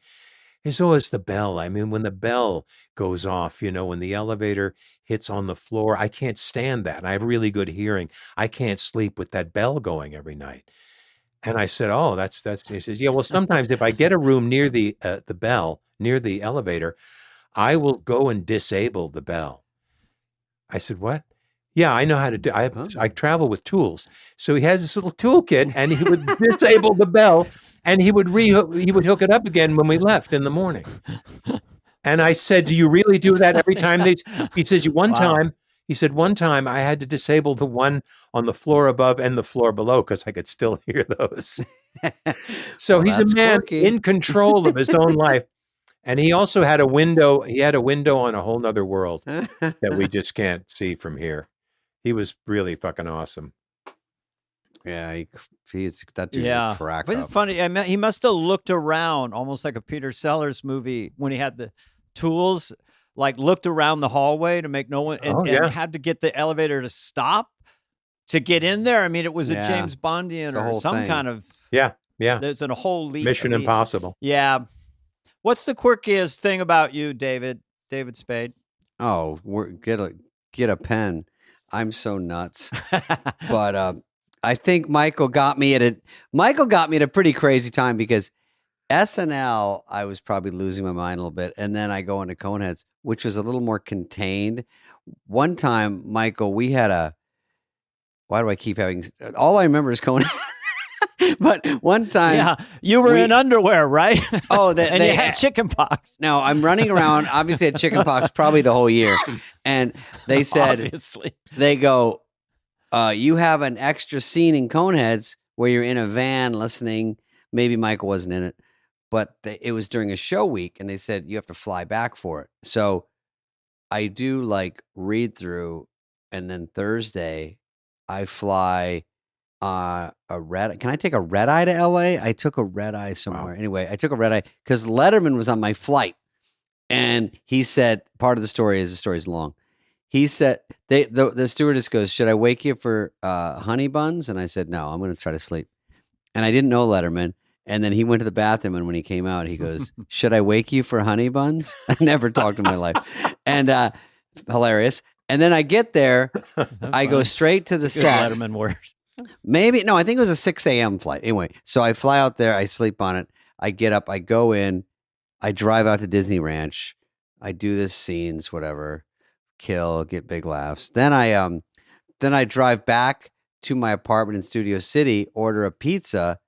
He said, oh, it's the bell. I mean, when the bell goes off, when the elevator hits on the floor, I can't stand that. I have really good hearing. I can't sleep with that bell going every night. And I said, oh, that's. He says, yeah, well, sometimes if I get a room near the bell, near the elevator, I will go and disable the bell. I said, what? Yeah, I know how to do. I travel with tools. So he has this little toolkit, and he would disable the bell, and he would hook it up again when we left in the morning. And I said, "Do you really do that every time?" He says, "One time." He said, "One time I had to disable the one on the floor above and the floor below because I could still hear those." So he's a man in control of his own life. And he also had a window. He had a window on a whole nother world that we just can't see from here. He was really fucking awesome. Yeah, he's that dude's a crack But up. it's funny. I mean, he must have looked around almost like a Peter Sellers movie when he had the tools, like looked around the hallway to make no one and had to get the elevator to stop to get in there. I mean, it was a James Bondian or some kind of There's a whole leap. Mission Impossible. Yeah. What's the quirkiest thing about you, David Spade? Oh, get a pen. I'm so nuts. But I think Michael got me at a pretty crazy time because SNL, I was probably losing my mind a little bit, and then I go into Coneheads, which was a little more contained. One time, Michael, we had a. Why do I keep having? All I remember is Coneheads. But one time, Yeah, you were in underwear, right? Oh, and you had chicken pox. No, I'm running around. Obviously, I had chicken pox probably the whole year, and they said, Obviously. they go, you have an extra scene in Coneheads where you're in a van listening. Maybe Michael wasn't in it, but it was during a show week, and they said you have to fly back for it. So I do like read through, and then Thursday I fly Can I take a red eye to LA? I took a red eye somewhere. Wow. Anyway, I took a red eye because Letterman was on my flight, and he said part of the story's long. He said the stewardess goes, "Should I wake you for honey buns?" And I said, "No, I'm going to try to sleep." And I didn't know Letterman. And then he went to the bathroom, and when he came out, he goes, "Should I wake you for honey buns?" I never talked in my life, and hilarious. And then I get there, I go straight to the set. Letterman word. Maybe no, I think it was a 6 a.m. flight. Anyway, so I fly out there, I sleep on it, I get up, I go in, I drive out to Disney Ranch, I do this scenes, whatever, kill, get big laughs. Then I drive back to my apartment in Studio City, order a pizza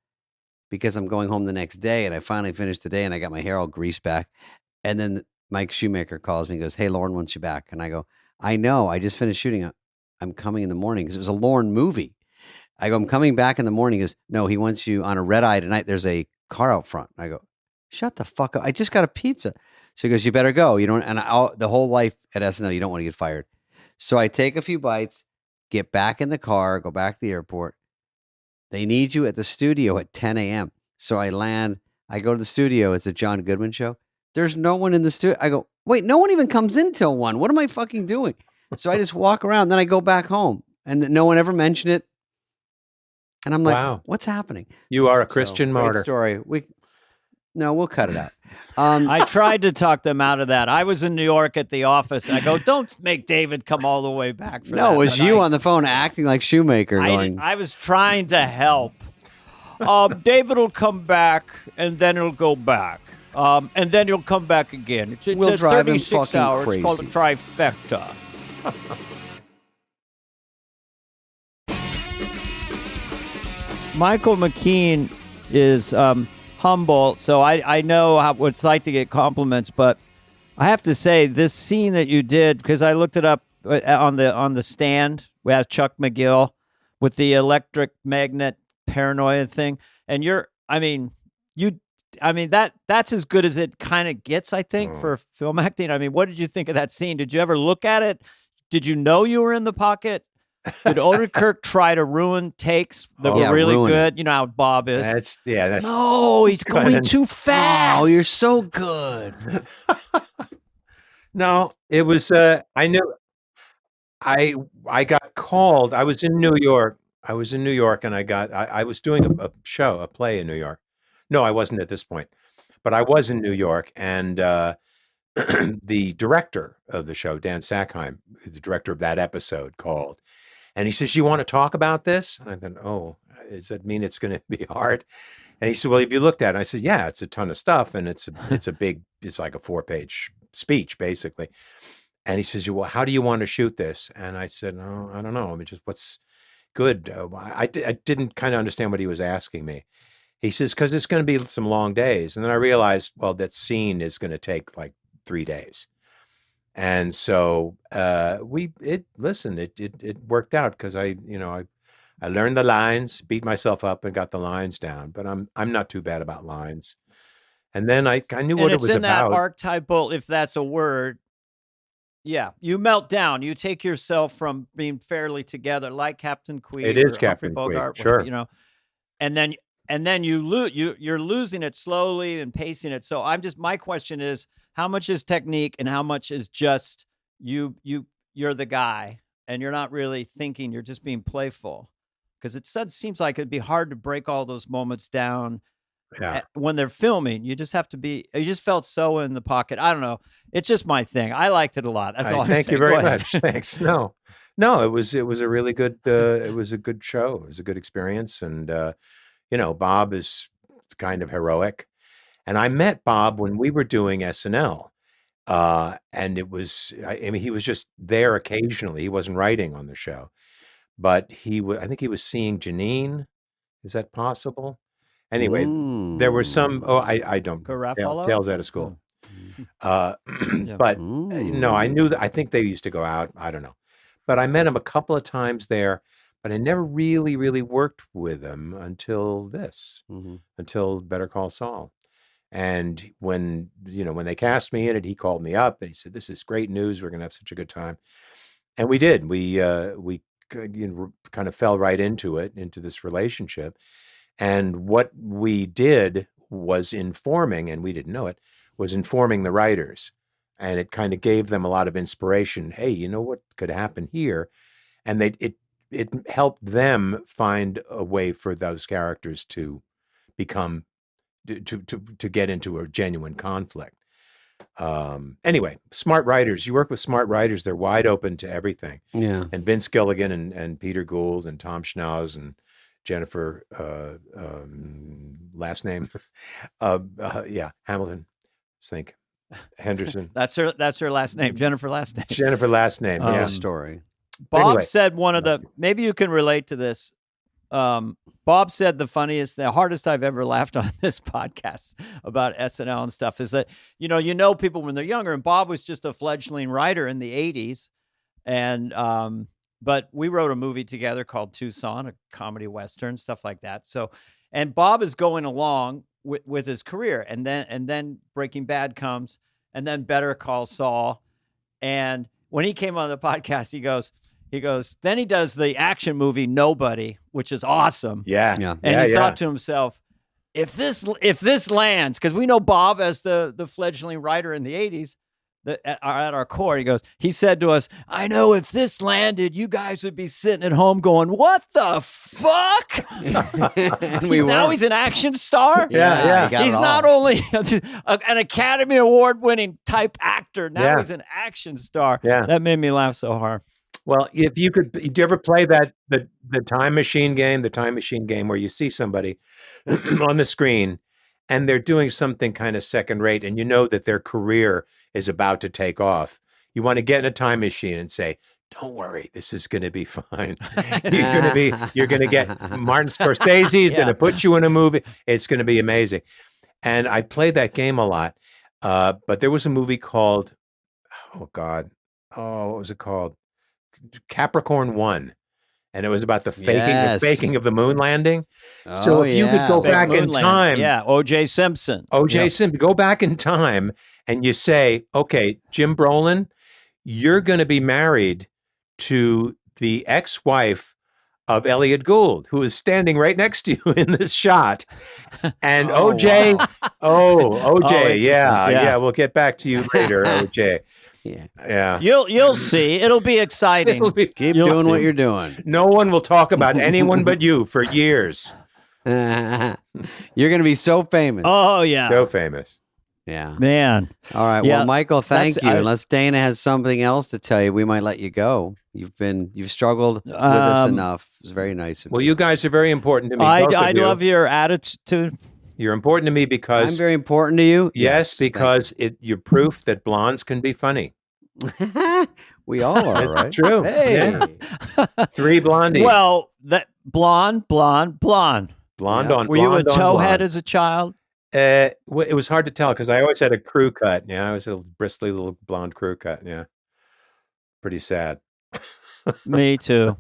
because I'm going home the next day, and I finally finished the day, and I got my hair all greased back. And then Mike Shoemaker calls me and goes, "Hey, Lauren wants you back." And I go, "I know, I just finished shooting. I'm coming in the morning," because it was a Lauren movie. I go, "I'm coming back in the morning." He goes, "No, he wants you on a red eye tonight. There's a car out front." I go, "Shut the fuck up. I just got a pizza." So he goes, "You better go. You don't," and the whole life at SNL, you don't want to get fired. So I take a few bites, get back in the car, go back to the airport. They need you at the studio at 10 a.m. So I land, I go to the studio. It's a John Goodman show. There's no one in the studio. I go, "Wait, no one even comes in till 1. What am I fucking doing?" So I just walk around. Then I go back home, and no one ever mentioned it. And I'm like, Wow. "What's happening?" You are a Christian Great martyr. story. We'll cut it out. I tried to talk them out of that. I was in New York at the office. I go, "Don't make David come all the way back for that." No, it was you on the phone acting like Shoemaker going. I was trying to help. David will come back, and then he'll go back. And then he'll come back again. It's We'll a drive him 36 fucking hours. It's called a crazy. trifecta. Michael McKean is humble, so I know what it's like to get compliments, but I have to say this scene that you did, because I looked it up on the stand. We have Chuck McGill with the electric magnet paranoia thing, and that's as good as it kind of gets, I think, for film acting. I mean, what did you think of that scene? Did you ever look at it? Did you know you were in the pocket? Did Odenkirk try to ruin takes that were really good? it. You know how Bob is. That's No, he's going too fast. Oh, you're so good. no. It was. I knew. I got called. I was in New York. And I was doing a play in New York. No, I wasn't at this point, but I was in New York, and the director of the show, Dan Sackheim, the director of that episode, called. And he says, "You want to talk about this?" And I thought, "Oh, does that mean it's going to be hard?" And he said, "Well, have you looked at it?" I said, "Yeah, it's a ton of stuff, and it's like a 4-page speech, basically." And he says, "Well, how do you want to shoot this?" And I said, "No, I don't know. I mean, just what's good." I didn't kind of understand what he was asking me. He says, "Because it's going to be some long days." And then I realized, well, that scene is going to take like 3 days. And so it worked out, because I learned the lines, beat myself up, and got the lines down. But I'm not too bad about lines. And then I knew what it was it's in about. that archetypal, if that's a word. Yeah, you melt down. You take yourself from being fairly together, like Captain Queeg. It is or Captain Humphrey Bogart, Queeg, sure. You know, and then you're losing it slowly and pacing it. So my question is, how much is technique and how much is just you're the guy and you're not really thinking, you're just being playful? Because seems like it'd be hard to break all those moments down Yeah. when they're filming. You just have to be. You just felt so in the pocket. I don't know. It's just my thing. I liked it a lot. That's all I'm saying. Thank you very much. Thanks. No, it was a really good. It was a good show. It was a good experience, and Bob is kind of heroic. And I met Bob when we were doing SNL. And it was, I mean, he was just there occasionally. He wasn't writing on the show, but I think he was seeing Janine. Is that possible? Anyway, there were some, I don't, tales out of school. But no, I knew that, I think they used to go out. I don't know, but I met him a couple of times there, but I never really worked with him until until Better Call Saul. And when they cast me in it, he called me up and he said, "This is great news. We're going to have such a good time." And we did. We kind of fell right into it, into this relationship. And what we did was informing, and we didn't know it, was informing the writers. And it kind of gave them a lot of inspiration. Hey, you know what could happen here? And it helped them find a way for those characters to become to get into a genuine conflict. Anyway, smart writers. You work with smart writers; they're wide open to everything. Yeah. And Vince Gilligan and Peter Gould and Tom Schnauz and Jennifer, last name, Hamilton. Think Henderson. That's her last name. Jennifer last name. Jennifer last name. Yeah. Story. Bob Anyway. said maybe you can relate to this. Bob said the hardest I've ever laughed on this podcast about SNL and stuff is that, people when they're younger, and Bob was just a fledgling writer in the 80s. And, but we wrote a movie together called Tucson, a comedy Western, stuff like that. So, and Bob is going along with his career, and then Breaking Bad comes, and then Better Call Saul. And when he came on the podcast, he goes, then he does the action movie Nobody, which is awesome. Yeah. And he thought to himself, if this lands, because we know Bob as the fledgling writer in the 80s, at our core, he said to us, I know if this landed, you guys would be sitting at home going, what the fuck? And he's an action star. Yeah. He's not only an Academy Award winning type actor, now he's an action star. Yeah. That made me laugh so hard. Well, did you ever play the time machine game where you see somebody on the screen and they're doing something kind of second rate, and you know that their career is about to take off? You want to get in a time machine and say, "Don't worry, this is going to be fine. You're going to get Martin Scorsese is going to put you in a movie. It's going to be amazing." And I played that game a lot. But there was a movie called, what was it called? Capricorn 1, and it was about the faking of the moon landing. So if you could go back in time, O.J. Simpson, go back in time and you say, okay, Jim Brolin, you're going to be married to the ex-wife of Elliot Gould, who is standing right next to you in this shot. And OJ, we'll get back to you later, OJ. Yeah. You'll see. It'll be exciting. Keep doing what you're doing. No one will talk about anyone but you for years. You're going to be so famous. Oh, yeah. So famous. Yeah. Man. All right. Yeah, well, Michael, thank you. Unless Dana has something else to tell you, we might let you go. You've struggled with us enough. It's very nice of you. Well, you guys are very important to me. I love your attitude. You're important to me because I'm very important to you. Yes, because you're proof that blondes can be funny. We all are, right? True. Hey. Yeah. 3 blondies. Well, that blonde. Blonde on Were you a towhead as a child? It was hard to tell because I always had a crew cut. Yeah, I was a bristly little blonde crew cut. Yeah. Pretty sad. Me too.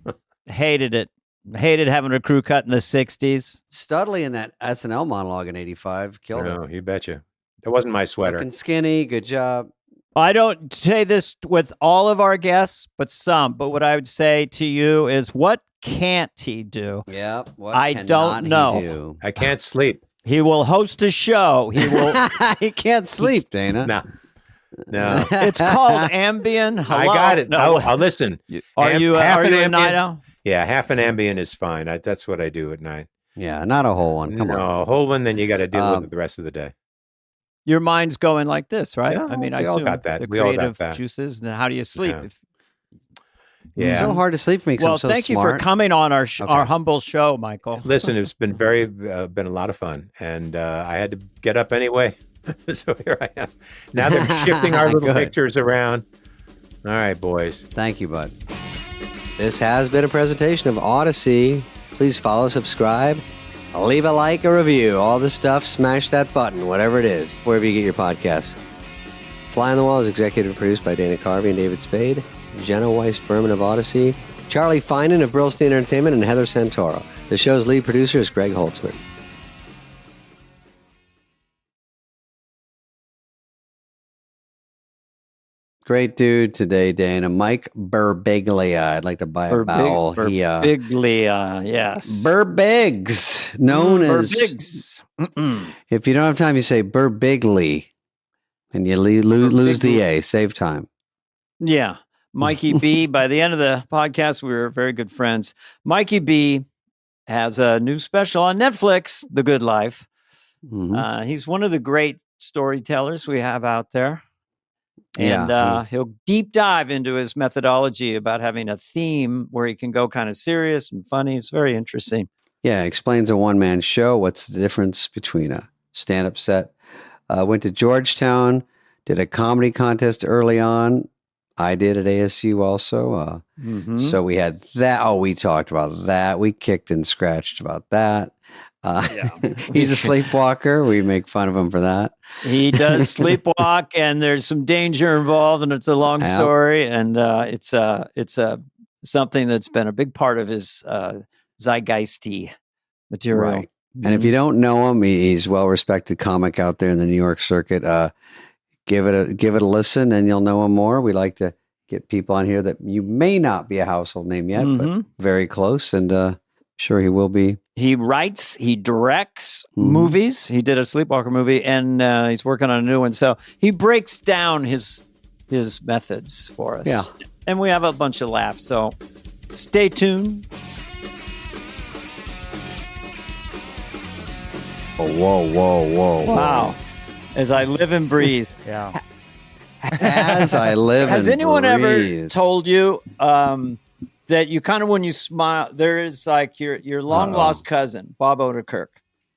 Hated it. Hated having a crew cut in the 60s. Studley in that SNL monologue in '85 killed it. You betcha. That wasn't my sweater. Looking skinny. Good job. I don't say this with all of our guests, but some. But what I would say to you is, what can't he do? Yeah. I don't know. I can't sleep. He will host a show. He will. He can't sleep, Dana. No. It's called Ambien. Hello? I got it. No. I'll listen. Are you a night owl? Yeah, half an Ambien is fine. That's what I do at night. Yeah, not a whole one. Come on. No, a whole one, then you got to deal with it the rest of the day. Your mind's going like this, right? Yeah, I mean, I we all assume got that. the We all got creative that. juices. Then how do you sleep? Yeah. It's so hard to sleep for me because Well, I'm so thank you smart. for coming on our humble show, Michael. Listen, it's been been a lot of fun, and I had to get up anyway, so here I am. Now they're shifting our little Good. pictures around. All right, boys. Thank you, bud. This has been a presentation of Odyssey. Please follow, subscribe, leave a like, a review, all this stuff. Smash that button, whatever it is, wherever you get your podcasts. Fly on the Wall is executive produced by Dana Carvey and David Spade, Jenna Weiss-Berman of Odyssey, Charlie Finan of Brillstein Entertainment, and Heather Santoro. The show's lead producer is Greg Holtzman. Great dude today, Dana. Mike Birbiglia. I'd like to buy a vowel. Birbiglia, yes. Birbigs, known as... Birbigs. If you don't have time, you say Birbigli, and you lose the A. Save time. Yeah. Mikey B. By the end of the podcast, we were very good friends. Mikey B. has a new special on Netflix, The Good Life. Mm-hmm. He's one of the great storytellers we have out there. And he'll deep dive into his methodology about having a theme where he can go kind of serious and funny. It's very interesting. Yeah, explains a one-man show. What's the difference between a stand-up set? Went to Georgetown, did a comedy contest early on. I did at ASU also. So we had that. Oh, we talked about that. We kicked and scratched about that. He's a sleepwalker. We make fun of him for that. He does sleepwalk, and there's some danger involved, and it's a long story. And it's something that's been a big part of his zeitgeisty material. Right. And if you don't know him, he's a well-respected comic out there in the New York circuit. Give it a listen, and you'll know him more. We like to get people on here that you may not be a household name yet, but very close, and sure he will be. He writes, he directs movies. He did a Sleepwalker movie, and he's working on a new one. So he breaks down his methods for us. Yeah. And we have a bunch of laughs. So stay tuned. Oh, whoa. Wow. As I live and breathe. Yeah. As I live Has and anyone breathe. ever told you that you kind of, when you smile, there is like your long lost cousin, Bob Odenkirk,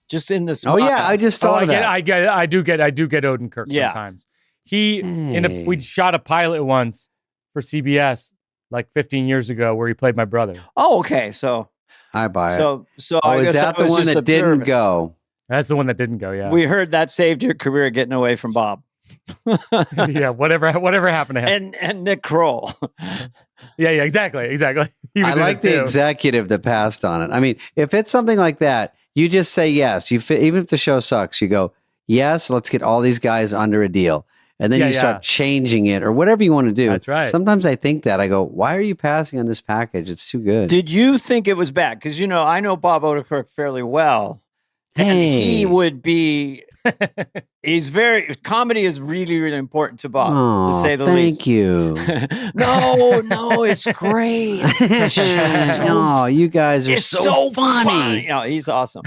just in this. Oh yeah, I just thought of that. I do get Odenkirk sometimes. We shot a pilot once for CBS like 15 years ago where he played my brother. Oh, okay. So I buy it. So oh, I is guess that I the was one just that didn't observing. go? That's the one that didn't go. Yeah. We heard that saved your career getting away from Bob. Yeah. Whatever happened to him. And Nick Kroll. Yeah. Exactly. He was I like the too. executive that passed on it. I mean, if it's something like that, you just say yes. Even if the show sucks, you go, yes, let's get all these guys under a deal. And then you start changing it or whatever you want to do. That's right. Sometimes I think that. I go, why are you passing on this package? It's too good. Did you think it was bad? Because, I know Bob Odenkirk fairly well. And he would be... comedy is really, really important to Bob, to say the least. Thank you. No, it's great. No, you guys are so funny. He's awesome.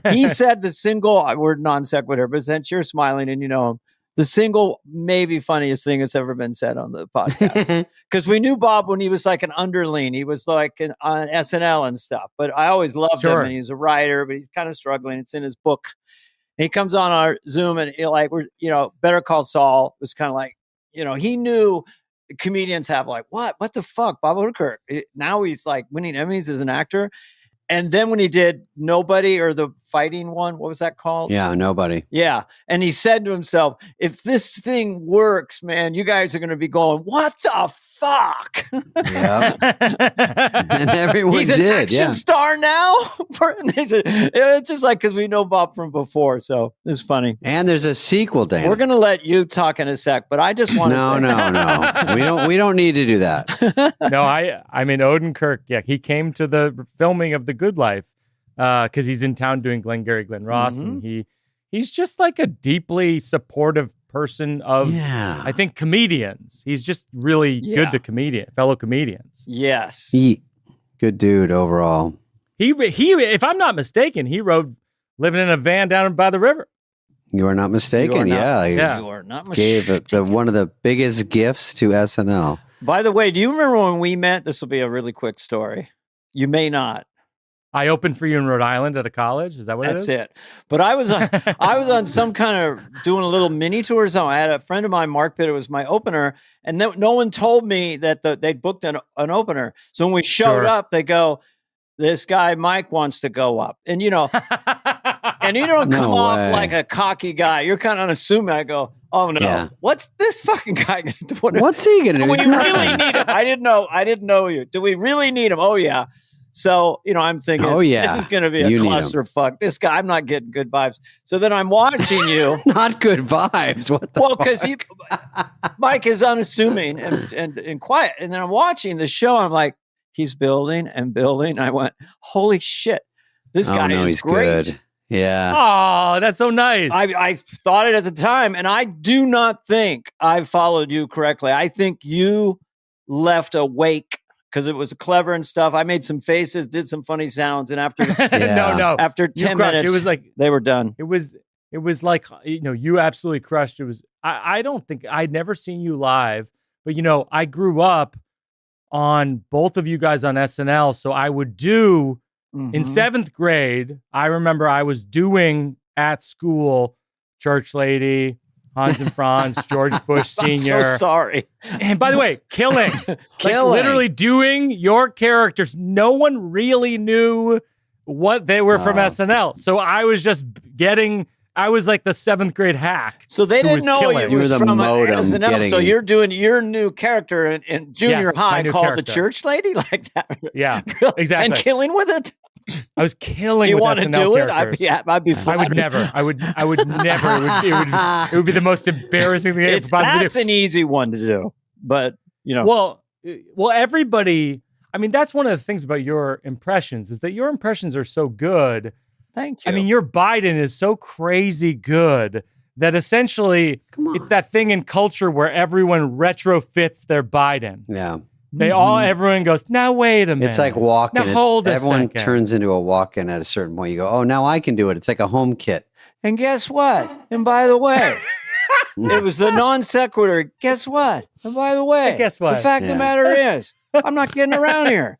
He said the single word non sequitur, but since you're smiling and you know him, the single maybe funniest thing that's ever been said on the podcast. Because we knew Bob when he was like an underling. He was like on SNL and stuff. But I always loved him, and he's a writer, but he's kind of struggling. It's in his book. He comes on our Zoom and Better Call Saul was kind of like, he knew comedians have like, what the fuck, Bob Odenkirk. Now he's like winning Emmys as an actor. And then when he did Nobody or the fighting one, what was that called? Yeah, Nobody. Yeah. And he said to himself, if this thing works, man, you guys are going to be going, what the fuck? Yeah. And everyone He's an action star now? It's just like, because we know Bob from before. So it's funny. And there's a sequel, Dan. We're going to let you talk in a sec, but I just want to say. No. We don't need to do that. No, I mean, Odenkirk, he came to the filming of The Good Life because he's in town doing Glengarry Glen Ross, and he's just like a deeply supportive person of, I think, comedians. He's just really good to fellow comedians. Yes. Good dude overall. if I'm not mistaken, he wrote Living in a Van down by the river. You are not mistaken. You Yeah. are not Gave mistaken. one of the biggest gifts to SNL. By the way, do you remember when we met? This will be a really quick story. You may not. I opened for you in Rhode Island at a college. Is that what That's it is? it. But I was on some kind of doing a little mini tour zone. I had a friend of mine, Mark Pitt, it was my opener, and no one told me that they booked an opener. So when we showed up, they go, "This guy Mike wants to go up," and you don't come off like a cocky guy. You're kind of unassuming. I go, "Oh no, what's this fucking guy going to do? What's he going to do? We really need him. I didn't know you. Do we really need him? Oh yeah." So, I'm thinking, this is going to be a clusterfuck. This guy, I'm not getting good vibes. So then I'm watching you. Not good vibes. What the Well, because Mike is unassuming and quiet. And then I'm watching the show. I'm like, he's building and building. I went, holy shit, this guy is great. Good. Yeah. Oh, that's so nice. I thought it at the time, and I do not think I followed you correctly. I think you left a wake. Because it was clever and stuff. I made some faces, did some funny sounds, and after after 10 minutes, it was like they were done. It was like you absolutely crushed. It was I don't think I'd never seen you live, but I grew up on both of you guys on SNL, so I would do in 7th grade. I remember I was doing at school Church Lady, Hans and Franz, George Bush Sr. I'm so sorry. And by the way, killing. Literally doing your characters. No one really knew what they were from SNL. So I was just I was like the 7th grade hack. So they didn't know you were from SNL. So you're doing your new character in junior high called the Church Lady like that. Yeah, really? Exactly. And killing with it? I was killing. Do you with want to SNL do it? characters. I'd be flattered. I would never. I would never. It would be the most embarrassing thing. That's an easy one to do, but Well, everybody. I mean, that's one of the things about your impressions is that your impressions are so good. Thank you. I mean, your Biden is so crazy good that essentially it's that thing in culture where everyone retrofits their Biden. Yeah. Everyone goes, now wait a minute. It's like walking. Now hold a everyone second. turns into a walk-in at a certain point. You go, oh, now I can do it. It's like a home kit. And guess what? And by the way, it was the non sequitur. Guess what? And by the way, guess what? The fact of the matter is, I'm not getting around here.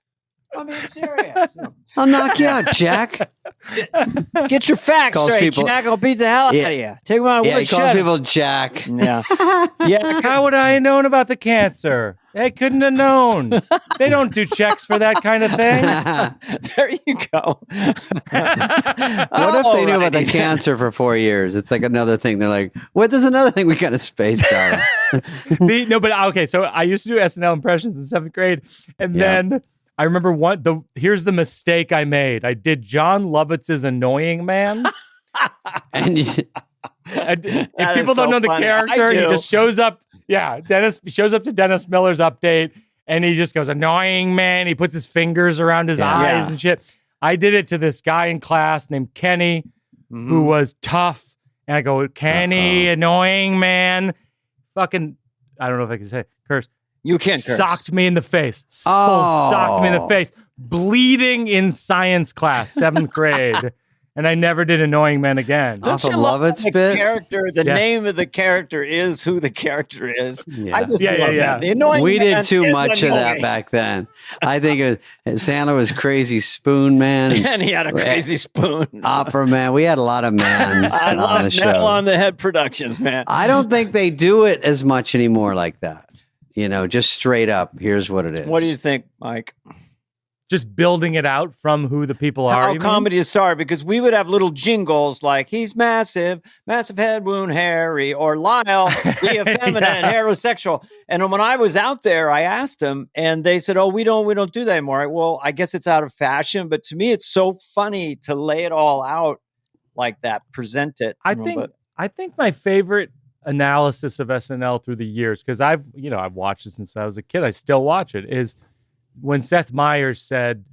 I'm being serious. I'll knock you out, Jack. Get your facts straight, Jack. I'll beat the hell out of you. Take my he calls people Jack. Yeah. How would I have known about the cancer? They couldn't have known. They don't do checks for that kind of thing. There you go. What if they knew about the cancer for 4 years? It's like another thing. They're like, what? There's another thing we kind of spaced out. Okay. So I used to do SNL impressions in 7th grade, and then I remember here's the mistake I made. I did John Lovitz's Annoying Man. And if people don't know the character, he just shows up. Yeah, Dennis shows up to Dennis Miller's update, and he just goes, annoying man. He puts his fingers around his eyes and shit. I did it to this guy in class named Kenny, who was tough. And I go, Kenny, annoying man. Fucking, I don't know if I can say curse. You can't curse. Socked me in the face. Socked me in the face. Bleeding in science class, 7th grade. And I never did Annoying Man again. Don't you love the character? The name of the character is who the character is. Yeah. I just love that. The Annoying we Man did too much of that back then. I think Sandler was Crazy Spoon Man. And he had a crazy spoon. Opera Man. We had a lot of mans I on the love show. Neville on the Head Productions, man. I don't think they do it as much anymore like that. Just straight up, here's what it is. What do you think, Mike? Just building it out from who the people are. How comedy is started, because we would have little jingles like he's massive head wound, Harry, or Lyle, the effeminate, heterosexual. And when I was out there, I asked them, and they said, "Oh, we don't do that anymore." Well, I guess it's out of fashion, but to me, it's so funny to lay it all out like that, present it. I think my favorite analysis of SNL through the years, because I've watched it since I was a kid. I still watch it. Is when Seth Meyers said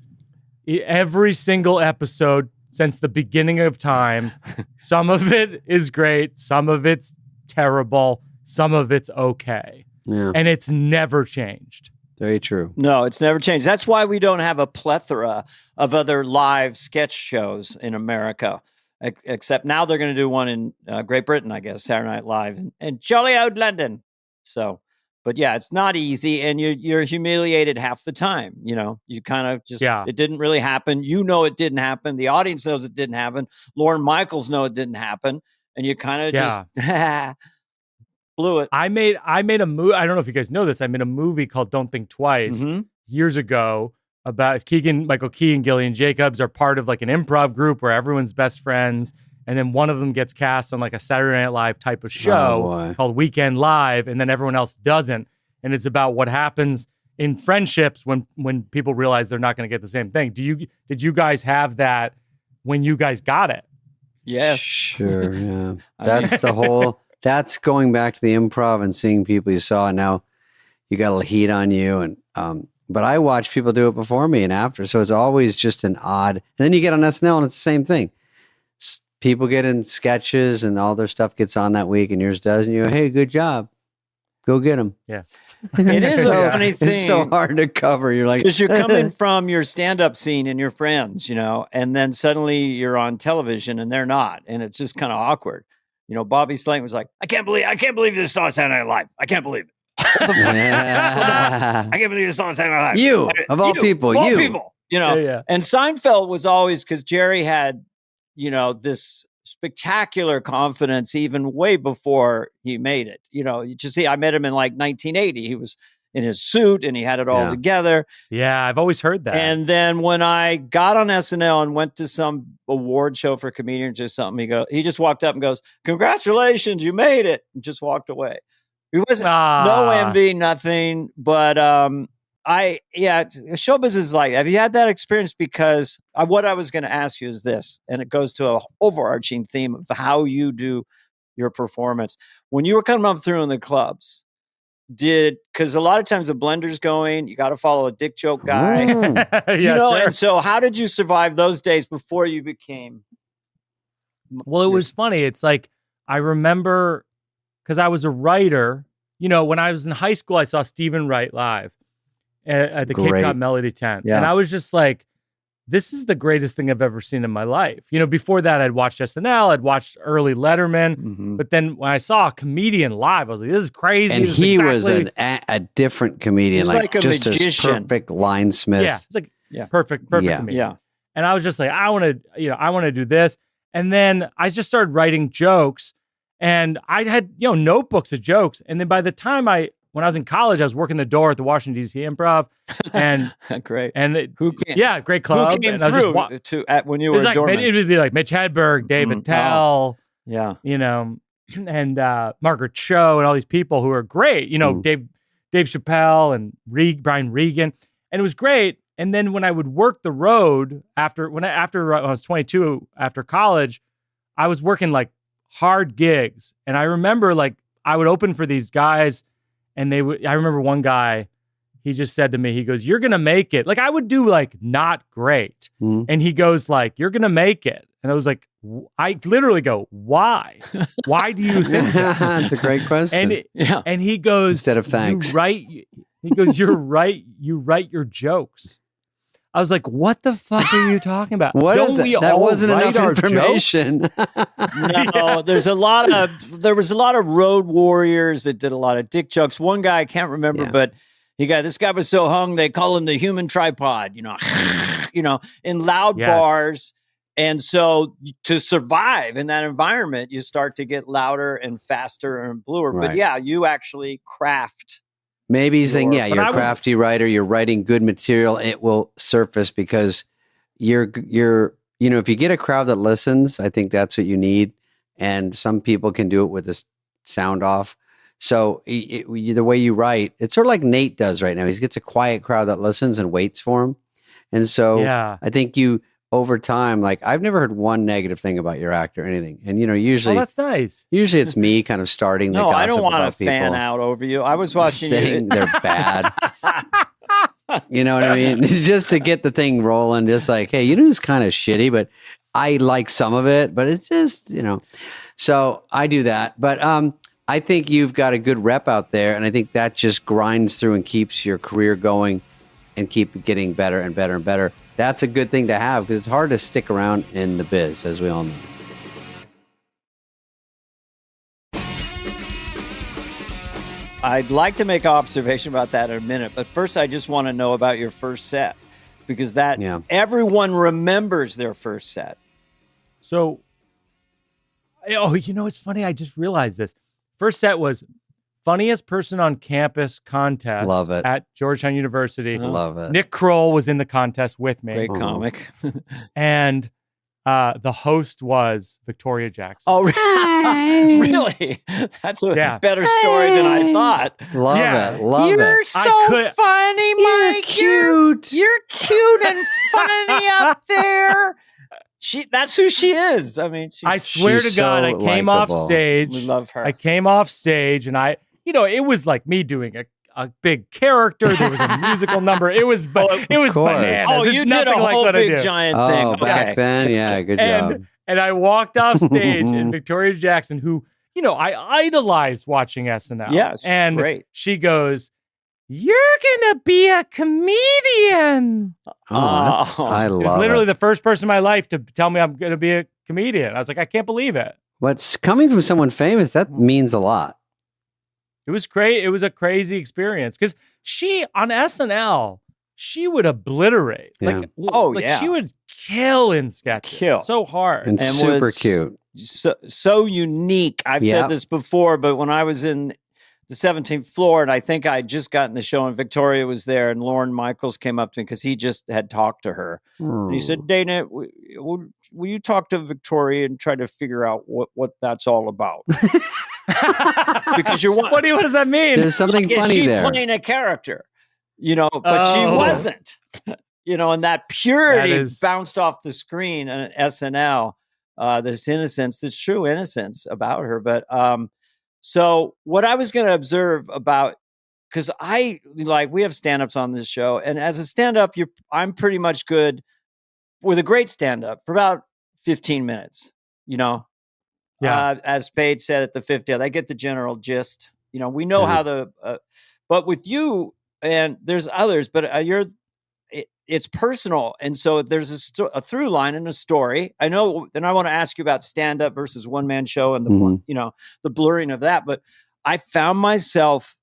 every single episode since the beginning of time, some of it is great, some of it's terrible, some of it's okay. Yeah. And it's never changed. Very true. No, it's never changed. That's why we don't have a plethora of other live sketch shows in America. Except now they're going to do one in Great Britain, I guess, Saturday Night Live and jolly old London. So, but yeah, it's not easy, and you're humiliated half the time. You kind of just it didn't really happen. It didn't happen. The audience knows it didn't happen. Lorne Michaels know it didn't happen, and you kind of just blew it. I made a movie. I don't know if you guys know this. I made a movie called Don't Think Twice years ago about Michael Keegan, Gillian Jacobs are part of like an improv group where everyone's best friends. And then one of them gets cast on like a Saturday Night Live type of show called Weekend Live. And then everyone else doesn't. And it's about what happens in friendships when people realize they're not going to get the same thing. Did you guys have that when you guys got it? Yes. Sure. Yeah. That's the whole, that's going back to the improv and seeing people you saw. And now you got a heat on you. And, but I watch people do it before me and after. So it's always just an odd, and then you get on SNL and it's the same thing. People get in sketches and all their stuff gets on that week and yours does. And you go, hey, good job. Go get them. Yeah. It is a funny thing. It's so hard to cover. You're like, because you're coming from your stand-up scene and your friends, and then suddenly you're on television and they're not. And it's just kind of awkward. Bobby Slayton was like, I can't believe this saw Saturday Night Live. I can't believe it. What the fuck? I can't believe this saw Saturday Night Live. You, of all people. Yeah. And Seinfeld was always, because Jerry had, this spectacular confidence even way before he made it. You just see, I met him in like 1980. He was in his suit and he had it all together. Yeah, I've always heard that. And then when I got on SNL and went to some award show for comedians or something, he just walked up and goes, congratulations, you made it. And just walked away. It wasn't no envy, nothing. But show business is like, have you had that experience? Because what I was going to ask you is this, and it goes to an overarching theme of how you do your performance. When you were coming up through in the clubs, because a lot of times the blender's going, you got to follow a dick joke guy, sure. And so how did you survive those days before you became? Well, it was funny. It's like, I remember, because I was a writer, when I was in high school, I saw Stephen Wright live at the Cape Cod Melody Tent. Yeah. And I was just like, this is the greatest thing I've ever seen in my life. Before that, I'd watched SNL, I'd watched early Letterman. But then when I saw a comedian live, I was like, this is crazy. And he was a different comedian, like a just magician. a perfect linesmith. Yeah, it's like perfect to me. Yeah. And I was just like, I want to do this. And then I just started writing jokes. And I had, notebooks of jokes. And then by the time when I was in college, I was working the door at the Washington, D.C. Improv. And great. And great club. Who came and through when you were a doorman? It would be like Mitch Hedberg, David Tell, and Margaret Cho and all these people who are great. Dave Chappelle and Brian Regan. And it was great. And then when I would work the road after I was 22, after college, I was working like hard gigs. And I remember like I would open for these guys and I remember one guy, he just said to me, he goes, you're going to make it. Like I would do like not great. And he goes like, you're going to make it. And I was like, I literally go, why? Why do you think that? That's a great question. And he goes, instead of thanks. He goes, you're right. You write your jokes. I was like, what the fuck are you talking about? That wasn't enough information. No, there was a lot of road warriors that did a lot of dick jokes. One guy, I can't remember, but this guy was so hung, they call him the human tripod, in loud bars. And so to survive in that environment, you start to get louder and faster and bluer. Right. But you actually craft. Maybe he's saying, you're a crafty writer. You're writing good material. It will surface because if you get a crowd that listens, I think that's what you need. And some people can do it with the sound off. So the way you write, it's sort of like Nate does right now. He gets a quiet crowd that listens and waits for him. And so I think over time, like I've never heard one negative thing about your act or anything. And usually that's nice. Usually it's me kind of starting the gossip. I don't want to fan people out over you. I was watching saying they're bad. You know what I mean? Just to get the thing rolling, just like, hey, it's kind of shitty, but I like some of it, but it's just, so I do that. But I think you've got a good rep out there, and I think that just grinds through and keeps your career going and keep getting better and better and better. That's a good thing to have because it's hard to stick around in the biz, as we all know. I'd like to make an observation about that in a minute, but first I just want to know about your first set, because everyone remembers their first set. So, it's funny. I just realized this. First set was funniest person on campus contest. Love it. At Georgetown University. Love it. Nick Kroll was in the contest with me. Great comic. And the host was Victoria Jackson. Oh, really? That's a better story than I thought. Love it. Love You're it. so funny, Mike. Cute. You're cute and funny up there. That's who she is. I mean, I swear to God, I came off stage. We love her. I came off stage, and it was like me doing a big character. There was a musical number. It was bananas. Oh, you did a whole big giant thing. Oh, back then, yeah, good job. And I walked off stage, and Victoria Jackson, who I idolized watching SNL. Yes, and great. She goes, "You're gonna be a comedian." I love it. It was literally the first person in my life to tell me I'm gonna be a comedian. I was like, I can't believe it. What's coming from someone famous, that means a lot. It was great. It was a crazy experience because she on SNL, she would obliterate. Yeah. She would kill in sketches. So hard and super cute. So unique. I've said this before, but when I was in the 17th floor, and I think I had just gotten the show, and Victoria was there, and Lorne Michaels came up to me because he just had talked to her. And he said, "Dana, will you talk to Victoria and try to figure out what that's all about?" Because what does that mean? There's something funny there. She's playing a character, but she wasn't. And that purity bounced off the screen on SNL. This innocence, this true innocence about her, but so what I was going to observe about, because we have stand-ups on this show, and as a stand-up, I'm pretty much good with a great stand-up for about 15 minutes, as Spade said at the 50th, I get the general gist. We know how but with you, and there's others, but it's personal. And so there's a through line and a story. I know, and I want to ask you about stand-up versus one-man show and the blurring of that. But I found myself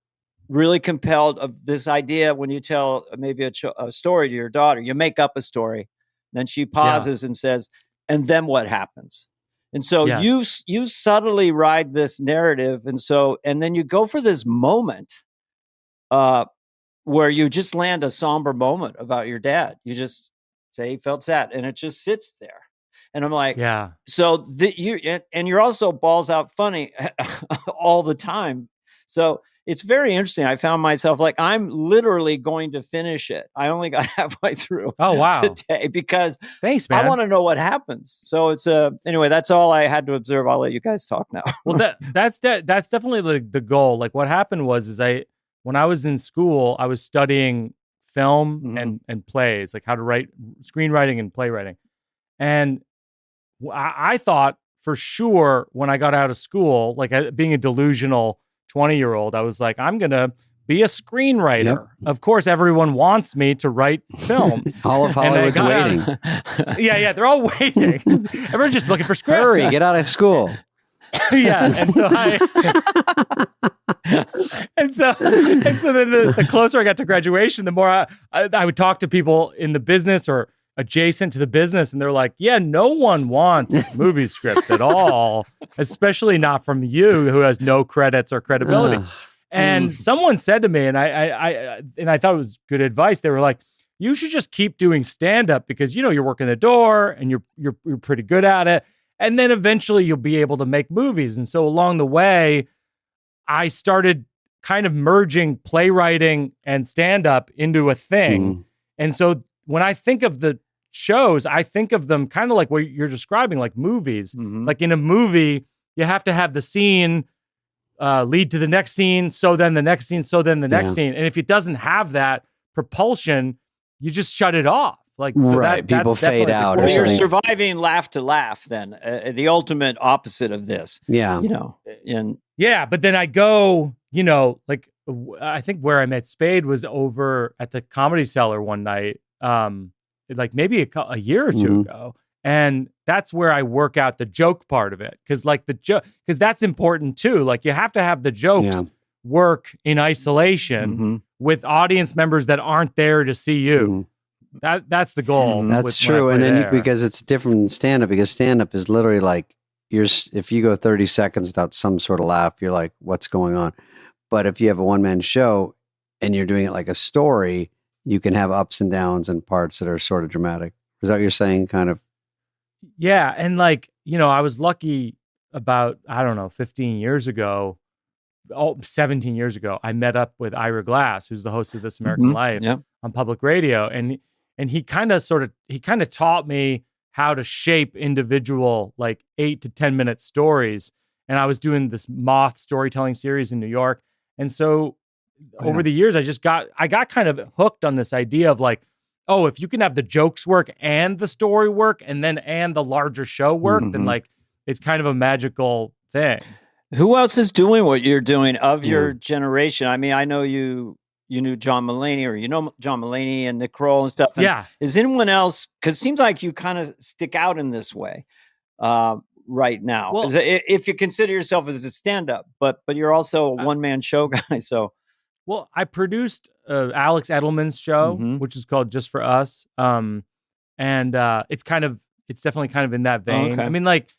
really compelled of this idea when you tell maybe a story to your daughter, you make up a story, then she pauses and says, and then what happens? And so you subtly ride this narrative. And then you go for this moment, where you just land a somber moment about your dad. You just say he felt sad, and it just sits there. And I'm like, so you're also balls out funny all the time. So it's very interesting. I found myself like, I'm literally going to finish it. I only got halfway through today because thanks, man. I want to know what happens. So it's anyway, that's all I had to observe. I'll let you guys talk now. Well, that's definitely the goal. Like what happened was when I was in school, I was studying film and plays, like how to write screenwriting and playwriting. And I thought for sure when I got out of school, like being a delusional 20-year-old, I was like, I'm going to be a screenwriter. Yep. Of course, everyone wants me to write films. All of Hollywood's waiting. They're all waiting. Everyone's just looking for scripts. Hurry, get out of school. And so and so then the closer I got to graduation, the more I would talk to people in the business or adjacent to the business, and they're like, yeah, no one wants movie scripts at all, especially not from you who has no credits or credibility. And someone said to me, and I thought it was good advice. They were like, you should just keep doing stand-up because you're working the door and you're pretty good at it. And then eventually you'll be able to make movies. And so along the way, I started kind of merging playwriting and stand-up into a thing. And so when I think of the shows, I think of them kind of like what you're describing, like movies. Like in a movie, you have to have the scene lead to the next scene, so then the next scene, so then the next scene. And if it doesn't have that propulsion, you just shut it off. Like, so Right, people that's definitely fade out or Well, you're something. surviving laugh to laugh. Then the ultimate opposite of this. Yeah. And Yeah, but then I go, like I think where I met Spade was over at the Comedy Cellar one night, like maybe a year or two ago, and that's where I work out the joke part of it, because like because that's important too. Like you have to have the jokes work in isolation with audience members that aren't there to see you. That's the goal. That's true, and then because it's different than stand-up, because stand-up is literally like if you go 30 seconds without some sort of laugh, you're like, what's going on? But if you have a one-man show and you're doing it like a story, you can have ups and downs and parts that are sort of dramatic. Is that what you're saying, kind of? Yeah, and like, I was lucky about, 15 years ago, 17 years ago, I met up with Ira Glass, who's the host of This American Life on public radio. And he kind of taught me how to shape individual like 8 to 10 minute stories. And I was doing this Moth storytelling series in New York. And so over the years, I got kind of hooked on this idea of like, oh, if you can have the jokes work and the story work and the larger show work, then like it's kind of a magical thing. Who else is doing what you're doing of your generation? I mean, I know you knew John Mulaney, or John Mulaney and Nick Kroll and stuff. And is anyone else? Because it seems like you kind of stick out in this way right now. Well, if you consider yourself as a stand-up, but you're also a one-man show guy. So, well, I produced Alex Edelman's show, which is called Just for Us, and it's definitely kind of in that vein. Okay. I mean, like.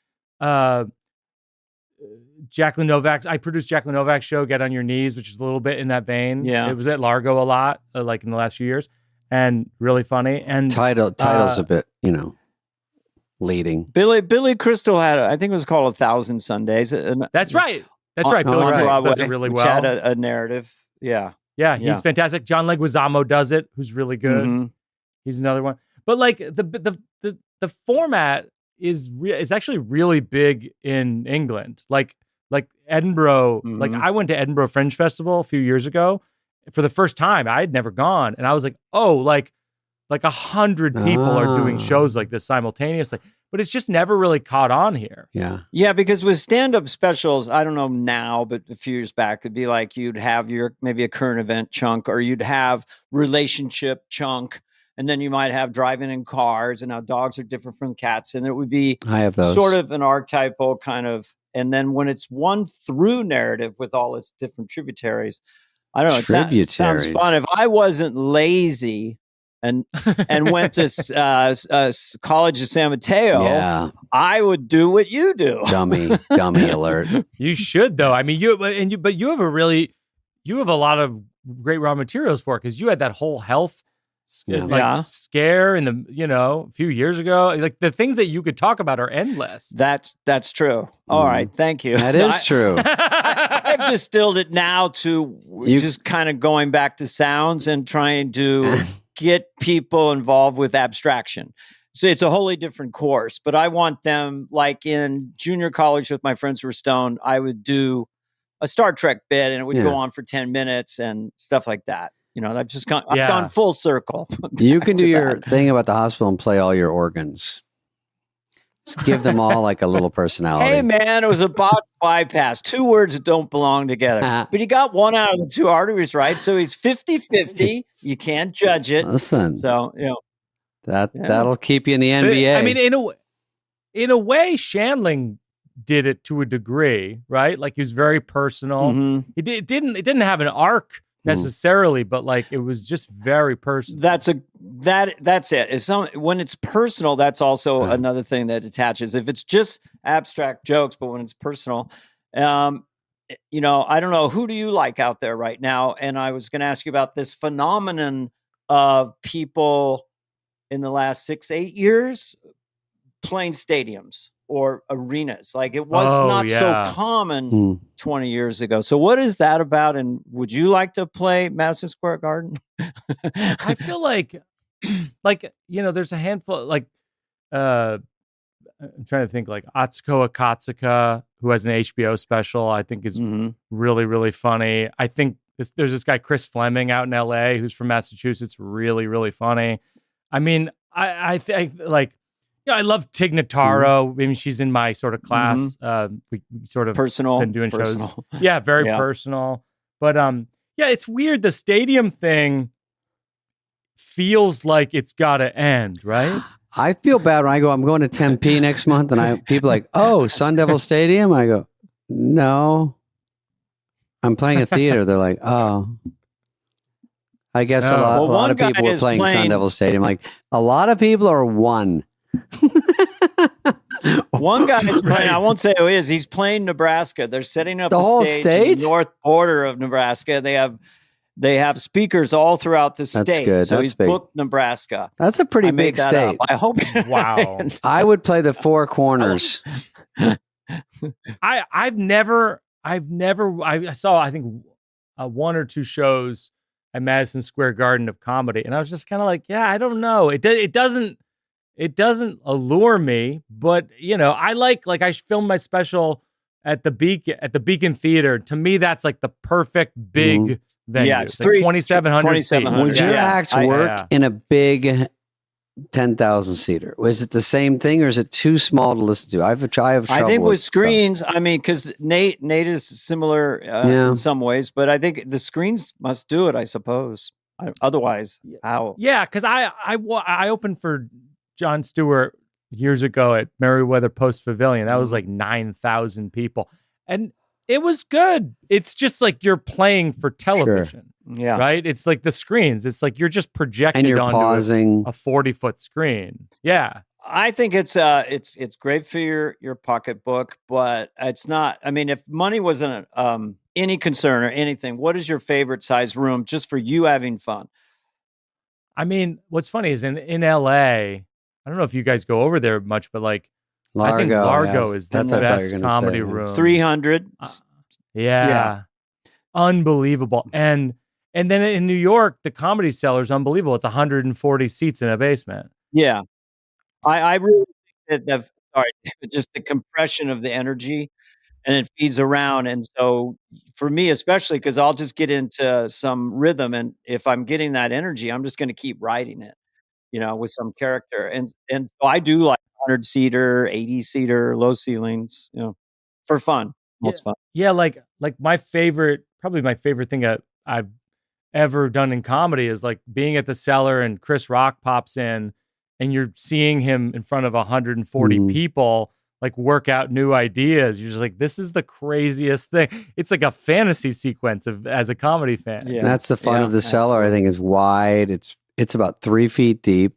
Jacqueline Novak. I produced Jacqueline Novak's show, Get on Your Knees, which is a little bit in that vein. Yeah, it was at Largo a lot, like in the last few years, and really funny. And title's a bit, leading. Billy Crystal had, I think it was called 1,000 Sundays. That's right. Billy Crystal does it really well. Had a narrative. Yeah, he's fantastic. John Leguizamo does it, who's really good. He's another one. But like the format is actually really big in England. Like Edinburgh, like I went to Edinburgh Fringe Festival a few years ago for the first time. I had never gone. And I was like, oh, like 100 people are doing shows like this simultaneously, but it's just never really caught on here. Yeah. Because with stand-up specials, I don't know now, but a few years back, it'd be like, you'd have maybe a current event chunk, or you'd have relationship chunk. And then you might have driving in cars, and how dogs are different from cats. And it would be sort of an archetypal kind of, and then when it's one through narrative with all its different tributaries, I don't know. It sounds fun. If I wasn't lazy and went to college of San Mateo, I would do what you do. Dummy alert. You should though. I mean, you have a lot of great raw materials for it, because you had that whole health scare in the a few years ago. Like the things that you could talk about are endless. That's true. All right, thank you. That is true. I've distilled it now to just kind of going back to sounds and trying to get people involved with abstraction. So it's a wholly different course, but I want them, like in junior college with my friends who were stoned, I would do a Star Trek bit and it would go on for 10 minutes and stuff like that. I've just I've gone full circle. You can do your thing about the hospital and play all your organs. Just give them all like a little personality. Hey, man, it was a bypass. 2 words that don't belong together. But he got 1 out of the 2 arteries right, so he's 50-50. You can't judge it. Listen. So, that'll keep you in the NBA. I mean, in a way, Shandling did it to a degree, right? Like he was very personal. It didn't have an arc necessarily, but like it was just very personal. That's it. When it's personal, that's also another thing that attaches. If it's just abstract jokes, but when it's personal, I don't know, who do you like out there right now? And I was going to ask you about this phenomenon of people in the last 6-8 years playing stadiums or arenas. Like it was not so common 20 years ago. So what is that about? And would you like to play Madison Square Garden? I feel like there's a handful, like, I'm trying to think, like Atsuko Akatsuka, who has an HBO special, I think is really, really funny. I think there's this guy, Chris Fleming, out in LA, who's from Massachusetts, really, really funny. I mean, I think like, I love Tig Notaro. I mean, she's in my sort of class. We sort of personal, been doing personal. shows. Yeah, very personal. But yeah, it's weird. The stadium thing feels like it's got to end, right? I feel bad when I go, I'm going to Tempe next month, and people are like, oh, Sun Devil Stadium? I go, no. I'm playing a theater. They're like, oh. I guess a lot of people are playing Sun Devil Stadium. Like, a lot of people are one. One guy is playing, I won't say who he is, he's playing Nebraska. They're setting up the whole state? In the north border of Nebraska. They have speakers all throughout the state. That's good. So he's booked Nebraska. That's a pretty big state. I hope. Wow. I would play the Four Corners. I saw, I think, one or two shows at Madison Square Garden of comedy, and I was just kind of like, yeah, I don't know. It doesn't allure me, but I like I filmed my special at the Beacon Theater. To me, that's like the perfect big venue. Yeah, it's like 2,700 seats. Would your acts work in a big 10,000 seater? Was it the same thing, or is it too small to listen to? I have trouble. I think with screens, I mean, because Nate is similar in some ways, but I think the screens must do it, I suppose. Otherwise, how? Yeah, because I opened for Jon Stewart years ago at Merriweather Post Pavilion. That was like 9,000 people, and it was good. It's just like you're playing for television. Yeah. Right? It's like the screens. It's like you're just projected and you're onto pausing a 40-foot screen. Yeah. I think it's great for your pocketbook, but it's not. I mean, if money wasn't any concern or anything, what is your favorite size room just for you having fun? I mean, what's funny is in LA, I don't know if you guys go over there much, but like Largo, I think Largo is the best comedy room. 300. Yeah. Unbelievable. And then in New York, the Comedy Cellar is unbelievable. It's 140 seats in a basement. Yeah. I really think that just the compression of the energy, and it feeds around. And so for me, especially because I'll just get into some rhythm, and if I'm getting that energy, I'm just going to keep riding it, with some character. And so I do like 100-seater, 80-seater, low ceilings, for fun. It's fun. Yeah, like my favorite thing I've ever done in comedy is like being at the Cellar and Chris Rock pops in and you're seeing him in front of 140 people like work out new ideas. You're just like, this is the craziest thing. It's like a fantasy sequence as a comedy fan. Yeah. That's the fun of the Cellar. I think is wide. It's about 3 feet deep.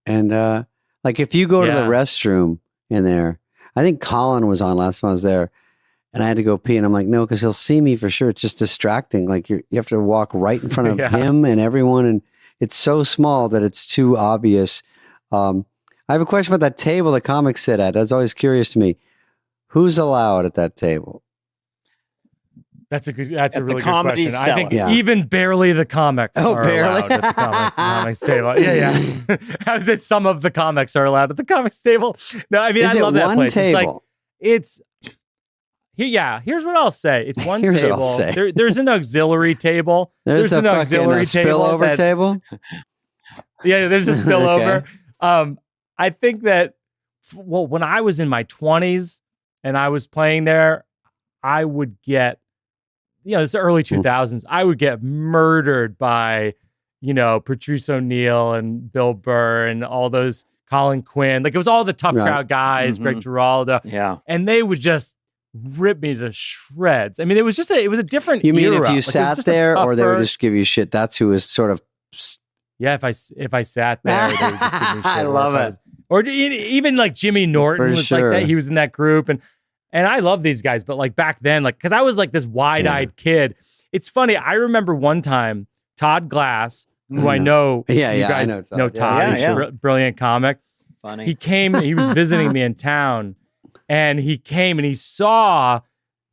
And like if you go to the restroom in there, I think Colin was on last time I was there. And I had to go pee, and I'm like, no, because he'll see me for sure. It's just distracting. Like you have to walk right in front of him and everyone, and it's so small that it's too obvious. I have a question about that table the comics sit at. That's always curious to me. Who's allowed at that table? That's a really good question. Cellar. I think even barely the comics are allowed at the comics table. Yeah. I would say some of the comics are allowed at the comics table. No, I mean, I love that place. Table? It's here's what I'll say. It's one here's table. What I'll say. There's an auxiliary table. There's an auxiliary spillover table. Yeah, there's a spillover. Okay. I think that when I was in my 20s and I was playing there, I would get, it's the early 2000s. I would get murdered by, Patrice O'Neill and Bill Burr and all those, Colin Quinn. Like it was all the tough crowd guys, Greg Giraldo. Yeah. And they would just rip me to shreds. I mean, it was a different You mean era. if you sat there or they would just give you shit? That's who was sort of... Yeah, if I sat there, they would just give me shit. I love it. Or even like Jimmy Norton was like that. He was in that group. And I love these guys. But like back then, like, because I was like this wide-eyed kid. It's funny. I remember one time, Todd Glass, who I know you guys know Todd. He's a brilliant comic. Funny. He was visiting me in town. And he came and he saw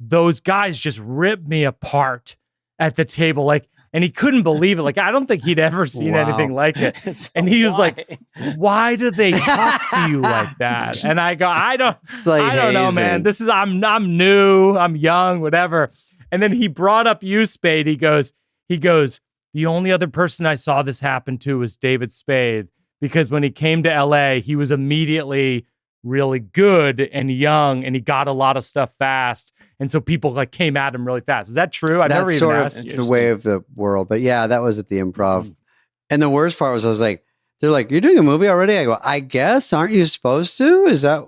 those guys just rip me apart at the table. Like, and he couldn't believe it. Like, I don't think he'd ever seen anything like it. So and he was like, why do they talk to you like that? And I go, I don't know, man. I'm new, I'm young, whatever. And then he brought up you, Spade. He goes, the only other person I saw this happen to was David Spade, because when he came to LA, he was immediately really good and young, and he got a lot of stuff fast. And so people like came at him really fast. Is that true? I've never That's even sort asked of you. the way of the world. But yeah, that was at the Improv. And the worst part was I was like, they're like, you're doing a movie already? I go, I guess. Aren't you supposed to? Is that...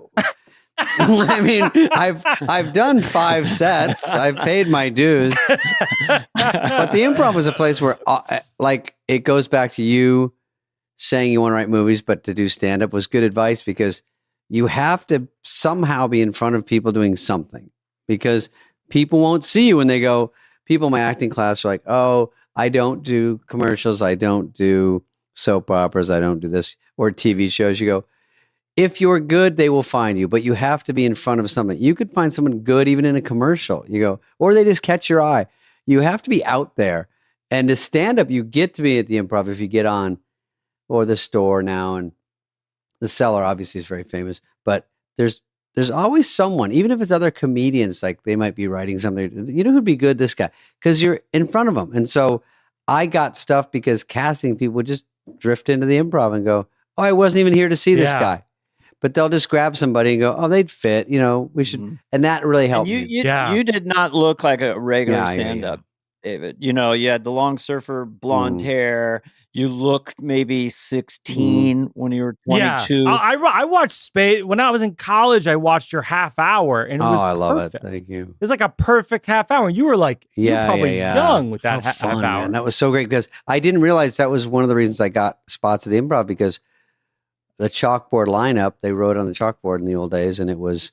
I mean, I've done 5 sets. I've paid my dues. But the Improv was a place where, like, it goes back to you saying you want to write movies, but to do stand-up was good advice, because you have to somehow be in front of people doing something, because people won't see you when they go. People in my acting class are like, oh, I don't do commercials. I don't do soap operas. I don't do this, or TV shows. You go, if you're good, they will find you, but you have to be in front of something. You could find someone good even in a commercial. You go, or they just catch your eye. You have to be out there. And to stand up, you get to be at the Improv if you get on, or the Store now, and the Cellar obviously is very famous. But there's always someone, even if it's other comedians, like they might be writing something. You know who'd be good? This guy, because you're in front of them. And so I got stuff because casting people would just drift into the Improv and go, oh, I wasn't even here to see this guy. But they'll just grab somebody and go, oh, they'd fit. You know, we should. And that really helped me. You did not look like a regular stand-up, David. You know, you had the long surfer blonde hair. You looked maybe 16 when you were 22. Yeah. I watched Spade. When I was in college, I watched your half hour. And it was I love perfect. it. Thank you. It was like a perfect half hour. You were like, you were probably young with that half hour. Man. That was so great, because I didn't realize that was one of the reasons I got spots at the Improv, because the chalkboard lineup, they wrote on the chalkboard in the old days, and it was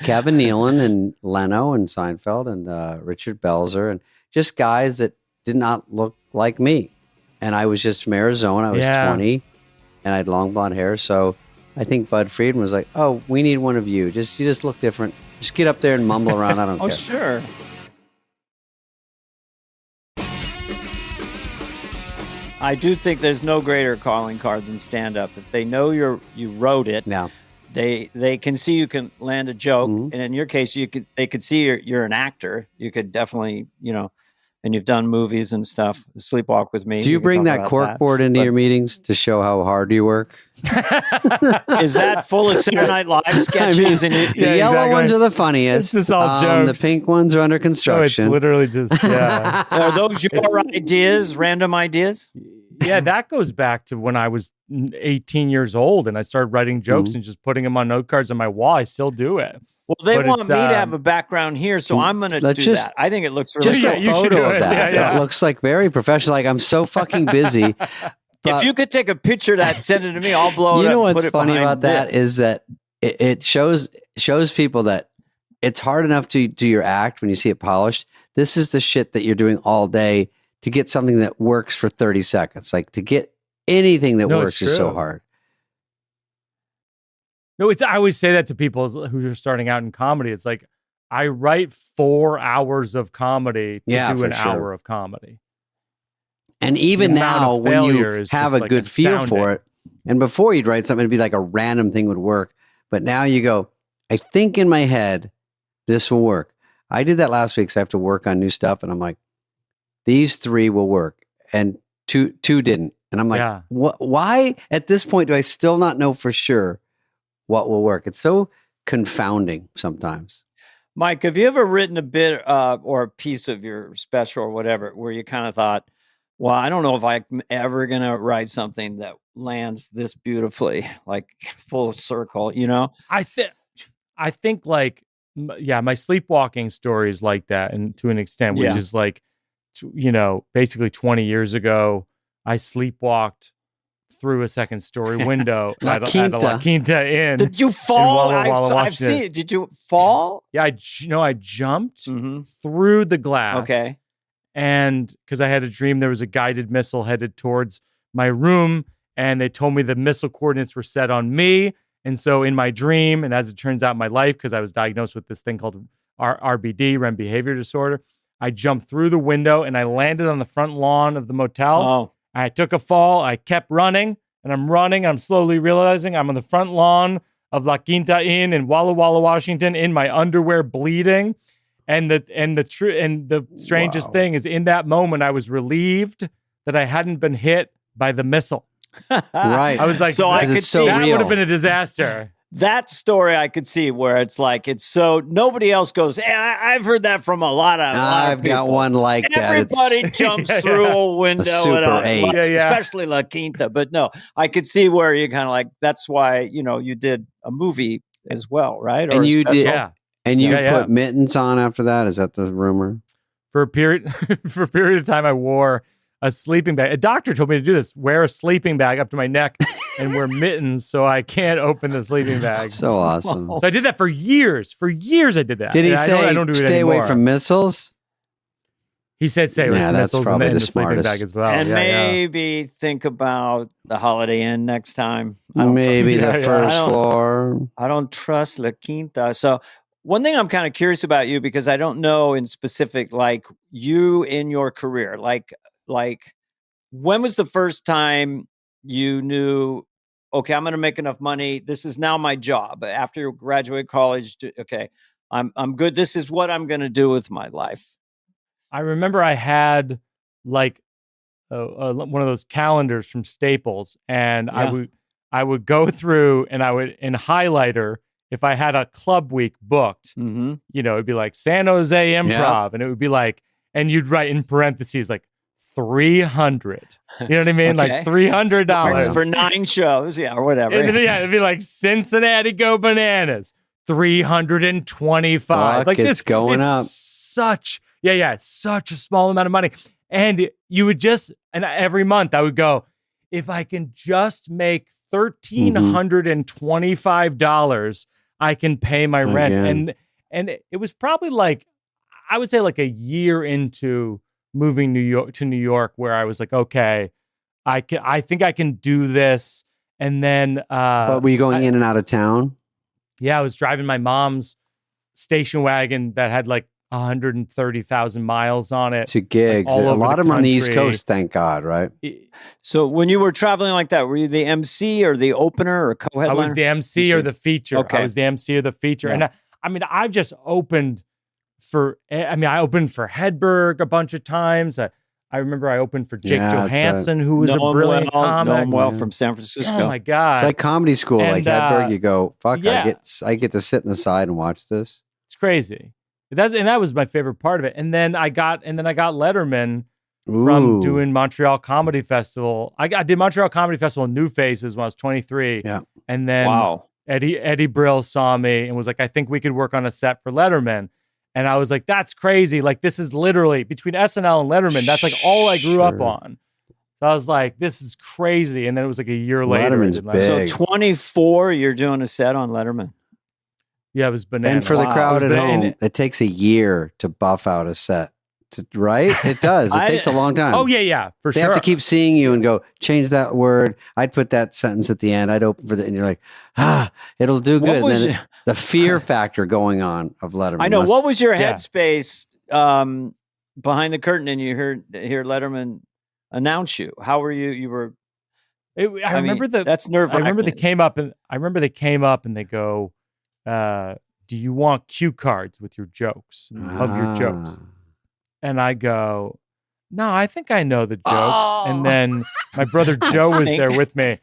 Kevin Nealon and Leno and Seinfeld and Richard Belzer, and just guys that did not look like me. And I was just from Arizona. I was 20, and I had long blonde hair. So I think Bud Friedman was like, "Oh, we need one of you. You just look different. Just get up there and mumble around. I don't care." Oh, sure. I do think there's no greater calling card than stand-up. If they know you wrote it, they can see you can land a joke, and in your case, they could see you're an actor. You could definitely, and you've done movies and stuff. Sleepwalk with Me. Do you bring that corkboard into your meetings to show how hard you work? Is that full of Saturday Night Live sketches? The yellow ones are the funniest. It's just all jokes. The pink ones are under construction. It's literally just, Are those your ideas, random ideas? Yeah, that goes back to when I was 18 years old and I started writing jokes and just putting them on note cards on my wall. I still do it. Well, they want me to have a background here, so I'm going to do that. I think it looks really just a photo of that. It looks like very professional. Like, I'm so fucking busy. If you could take a picture of that, send it to me. I'll blow it up. You know what's funny about that is that it shows people that it's hard enough to do your act when you see it polished. This is the shit that you're doing all day to get something that works for 30 seconds. Like, to get anything that works is so hard. No, I always say that to people who are starting out in comedy. It's like, I write 4 hours of comedy to do an hour of comedy. And even now, when you have a good feel for it, and before you'd write something, it'd be like a random thing would work. But now you go, I think in my head, this will work. I did that last week because I have to work on new stuff. And I'm like, these 3 will work. And two didn't. And I'm like, why at this point do I still not know for sure what will work? It's so confounding sometimes. Mike, have you ever written a bit or a piece of your special or whatever where you kind of thought, well, I don't know if I'm ever going to write something that lands this beautifully, like full circle, I think like, my sleepwalking story is like that, and to an extent, which is like, basically 20 years ago, I sleepwalked through a second story window at a La Quinta Inn. Did you fall? I've seen it. Did you fall? Yeah, I jumped through the glass. Okay. And because I had a dream there was a guided missile headed towards my room, and they told me the missile coordinates were set on me. And so in my dream, and as it turns out in my life, because I was diagnosed with this thing called RBD, REM behavior disorder, I jumped through the window and I landed on the front lawn of the motel. Oh. I took a fall. I kept running, and I'm running. I'm slowly realizing I'm on the front lawn of La Quinta Inn in Walla Walla, Washington, in my underwear, bleeding. And the strangest thing is, in that moment, I was relieved that I hadn't been hit by the missile. Right. I was like, so I because could it's so see that real. would have been a disaster. that story. I could see where it's like it's so nobody else goes. Hey, I've heard that from a lot of. I've got people. one like that. Everybody It's jumps Yeah, through yeah. a window, Super and 8. Yeah, yeah. especially La Quinta. But no, I could see where you kind of like. That's why you did a movie as well, right? And a you did- special? Yeah. and you Yeah, put yeah. mittens on after that? Is that the rumor? For a period of time, I wore a sleeping bag. A doctor told me to do this: wear a sleeping bag up to my neck and wear mittens so I can't open the sleeping bag. So awesome. Wow. So I did that for years. For years, I did that. Did he And say I don't do it stay away anymore. from missiles? He said stay away Yeah, from that's missiles probably and the the sleeping smartest. bag as well. And Yeah, maybe think about the Holiday Inn next time. I don't Maybe Yeah, the yeah. first I don't- floor. I don't trust La Quinta. So one thing I'm kind of curious about you because I don't know in specific, like you in your career, like when was the first time you knew, okay, I'm going to make enough money. This is now my job after you graduate college. Okay, I'm good. This is what I'm going to do with my life. I remember I had like one of those calendars from Staples, and Yeah. I would go through and I would in highlighter if I had a club week booked. Mm-hmm. It'd be like San Jose Improv, and it would be like, and you'd write in parentheses like 300. You know what I mean? Okay. Like $300 Works for 9 shows, yeah, or whatever. And then, it'd be like Cincinnati Go Bananas, 325. Fuck, like it's going up. Such it's such a small amount of money. And you would just, and every month I would go, if I can just make $1,325, I can pay my rent. Again. And it was probably like, I would say like a year into moving to New York, where I was like, okay, I think I can do this. And then, But were you going in and out of town? yeah, I was driving my mom's station wagon that had like 130,000 miles on it. To gigs. all A over lot the of them on the East country. Coast, thank God, right? So when you were traveling like that, were you the MC or the opener or co-headliner? I was the MC or the feature. Okay. I was the MC or the feature. Yeah. And I've just opened I opened for Hedberg a bunch of times. I remember I opened for Jake Yeah, that's Johansson, who was know a him brilliant well, comic. know him well Yeah. from San Francisco. Oh my God. It's like comedy school, like And, Hedberg. You go, fuck, yeah. I get to sit in the side and watch this. It's crazy. That was my favorite part of it. And then I got Letterman from Ooh. doing Montreal Comedy Festival. I did Montreal Comedy Festival in New Faces when I was 23. Yeah. And then Wow. Eddie Brill saw me and was like, I think we could work on a set for Letterman. And I was like, that's crazy. Like, this is literally between SNL and Letterman. That's like all I grew up Sure. on. So I was like, this is crazy. And then it was like a year later. I Letterman's did big. So 24, you're doing a set on Letterman. Yeah, it was bananas. And for the Wow. crowd It at was home, and- it takes a year to buff out a set, right? It does. It I- takes a long time. Oh, yeah, for They sure. have to keep seeing you and go, change that word. I'd put that sentence at the end. I'd open for the, and you're like, it'll do What good. was And then the fear factor going on of Letterman. I know. must- What was your Yeah. headspace behind the curtain and you hear Letterman announce you? How were you? You were. I remember that's nerve. I remember they came up and they go, do you want cue cards with your jokes of your jokes? Ah. And I go, no, I think I know the jokes. Oh. And then my brother Joe was there with me.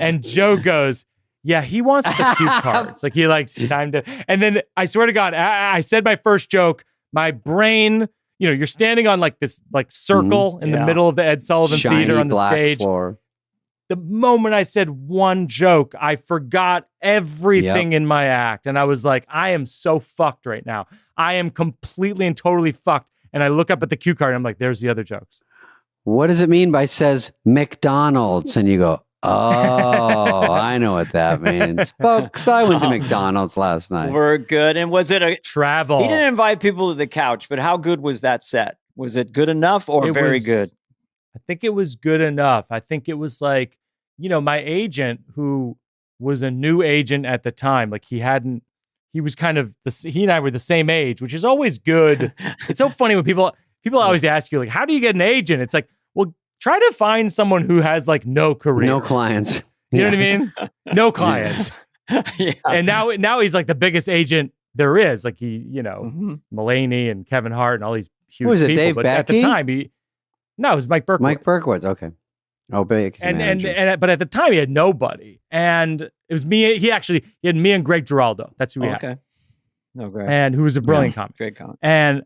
And Joe goes, yeah, he wants the cue cards. Like he likes time to. And then I swear to God, I said my first joke. My brain, you're standing on like this like circle in the Yeah. middle of the Ed Sullivan Shiny Theater on the black stage. floor. The moment I said one joke, I forgot everything in my act. And I was like, I am so fucked right now. I am completely and totally fucked. And I look up at the cue card and I'm like, there's the other jokes. What does it mean by says McDonald's? And you go, oh, I know what that means. Folks, I went to McDonald's last night. We're good. And was it a? Travel. He didn't invite people to the couch, but how good was that set? Was it good enough or It very was- good? I think it was good enough. I think it was like, my agent, who was a new agent at the time, like he was kind of, he and I were the same age, which is always good. It's so funny when people always ask you, like, how do you get an agent? It's like, well, try to find someone who has like no career. No clients. You know what I mean? No clients. Yeah. And now he's like the biggest agent there is. Like he, Mhm. Mulaney and Kevin Hart and all these huge Who is it, people. Dave but at the Becky? time, it was Mike Berkowitz. Mike Berkowitz. Okay. Oh, big and but at the time he had nobody, and it was me. He had me and Greg Giraldo. That's who he had. Okay. No, great. And who was a brilliant comic. Great comic. And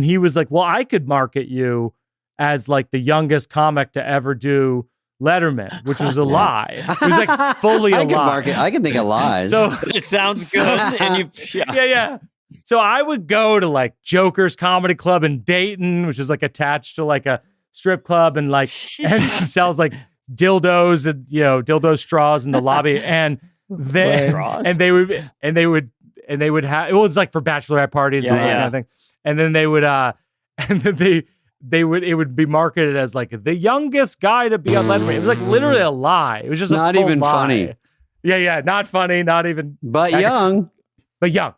he was like, well, I could market you as like the youngest comic to ever do Letterman, which was a lie. It was like fully a lie. I can think of lies. So it sounds good. And yeah. So I would go to like Joker's Comedy Club in Dayton, which is like attached to like a strip club, and like and sells like dildos and dildo straws in the lobby, and they would have, it was like for bachelorette parties and that kind of thing. And then they would it would be marketed as like the youngest guy to be on Letterman. It was like literally a lie. It was just not even funny. Yeah, not funny, not even but young. But young.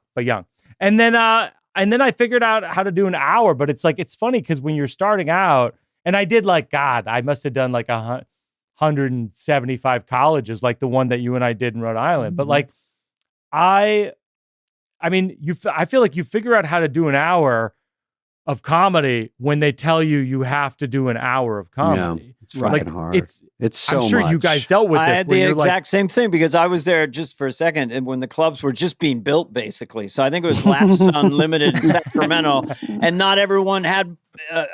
And then I figured out how to do an hour, but it's funny because when you're starting out, and I did I must have done like 175 colleges, like the one that you and I did in Rhode Island. But like I feel like you figure out how to do an hour of comedy when they tell you have to do an hour of comedy. Yeah, it's fucking hard. It's so I'm sure much. you guys dealt with this. I had the exact same thing because I was there just for a second, and when the clubs were just being built, basically. So I think it was Laughs Unlimited in Sacramento, and not everyone had.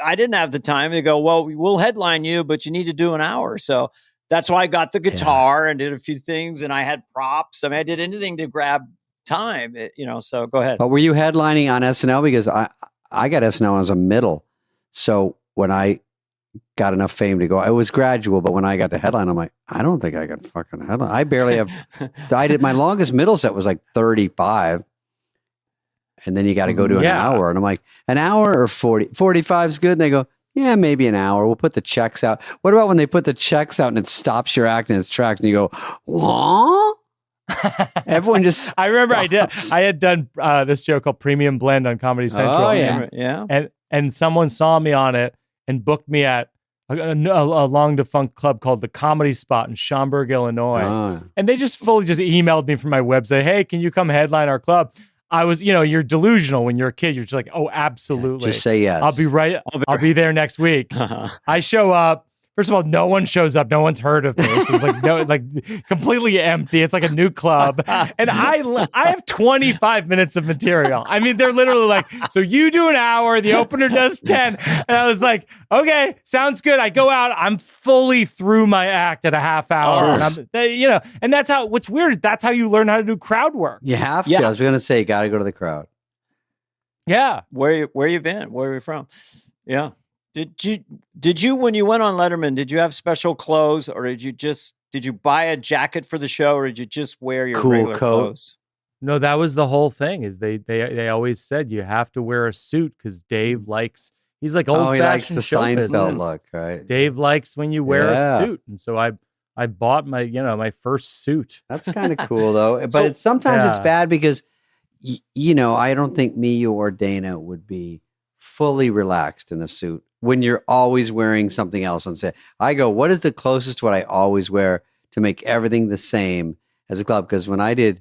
I didn't have the time. They go, well, we'll headline you, but you need to do an hour. So that's why I got the guitar and did a few things, and I had props. I mean, I did anything to grab time. So go ahead. But were you headlining on SNL? Because I got SNL as a middle. So when I got enough fame to go, it was gradual. But when I got to headline, I'm like, I don't think I can fucking headline. I barely have. I did my longest middle set was like 35. And then you got to go to an hour. And I'm like, an hour or 40? 45 is good. And they go, yeah, maybe an hour. We'll put the checks out. What about when they put the checks out and it stops your act in its tracks and you go, what? Everyone just I remember I had done this show called Premium Blend on Comedy Central. Oh yeah. And someone saw me on it and booked me at a long defunct club called the Comedy Spot in Schaumburg, Illinois. And they just fully emailed me from my website, hey, can you come headline our club? I was, you're delusional when you're a kid. You're just like, oh, absolutely. Just say yes. I'll be there next week. I show up. First of all, no one shows up. No one's heard of this. It's completely empty. It's like a new club. And I have 25 minutes of material. I mean, they're literally like, so you do an hour, the opener does 10. And I was like, okay, sounds good. I go out, I'm fully through my act at a half hour. Sure. And and that's how, what's weird is that's how you learn how to do crowd work. You have to. I was going to say, you got to go to the crowd. Yeah. Where you been? Where are you from? Yeah. Did you when you went on Letterman, did you have special clothes, or did you buy a jacket for the show, or did you just wear your regular clothes? No, that was the whole thing. Is they always said you have to wear a suit because Dave likes. He's like old fashioned. He likes the Seinfeld look, right? Dave likes when you wear a suit, and so I bought my my first suit. That's kind of cool though, but sometimes it's bad because I don't think me or Dana would be fully relaxed in a suit when you're always wearing something else on set. I go, what is the closest to what I always wear to make everything the same as a club? Because when I did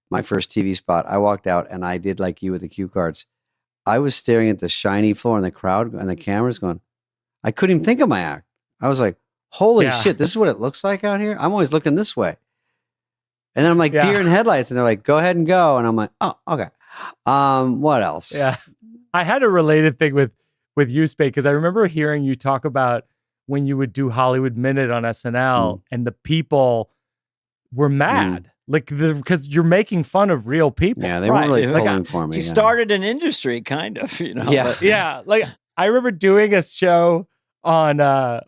my first TV spot, I walked out and I did like you with the cue cards. I was staring at the shiny floor and the crowd and the cameras going, I couldn't even think of my act. I was like, holy shit, this is what it looks like out here? I'm always looking this way. And then I'm like, deer in headlights. And they're like, go ahead and go. And I'm like, oh, okay. What else? Yeah. I had a related thing with you, Spade, because I remember hearing you talk about when you would do Hollywood Minute on SNL and the people were mad. Because you're making fun of real people. Yeah, they weren't really pulling for me. He started an industry, kind of, Yeah. Like, I remember doing a show on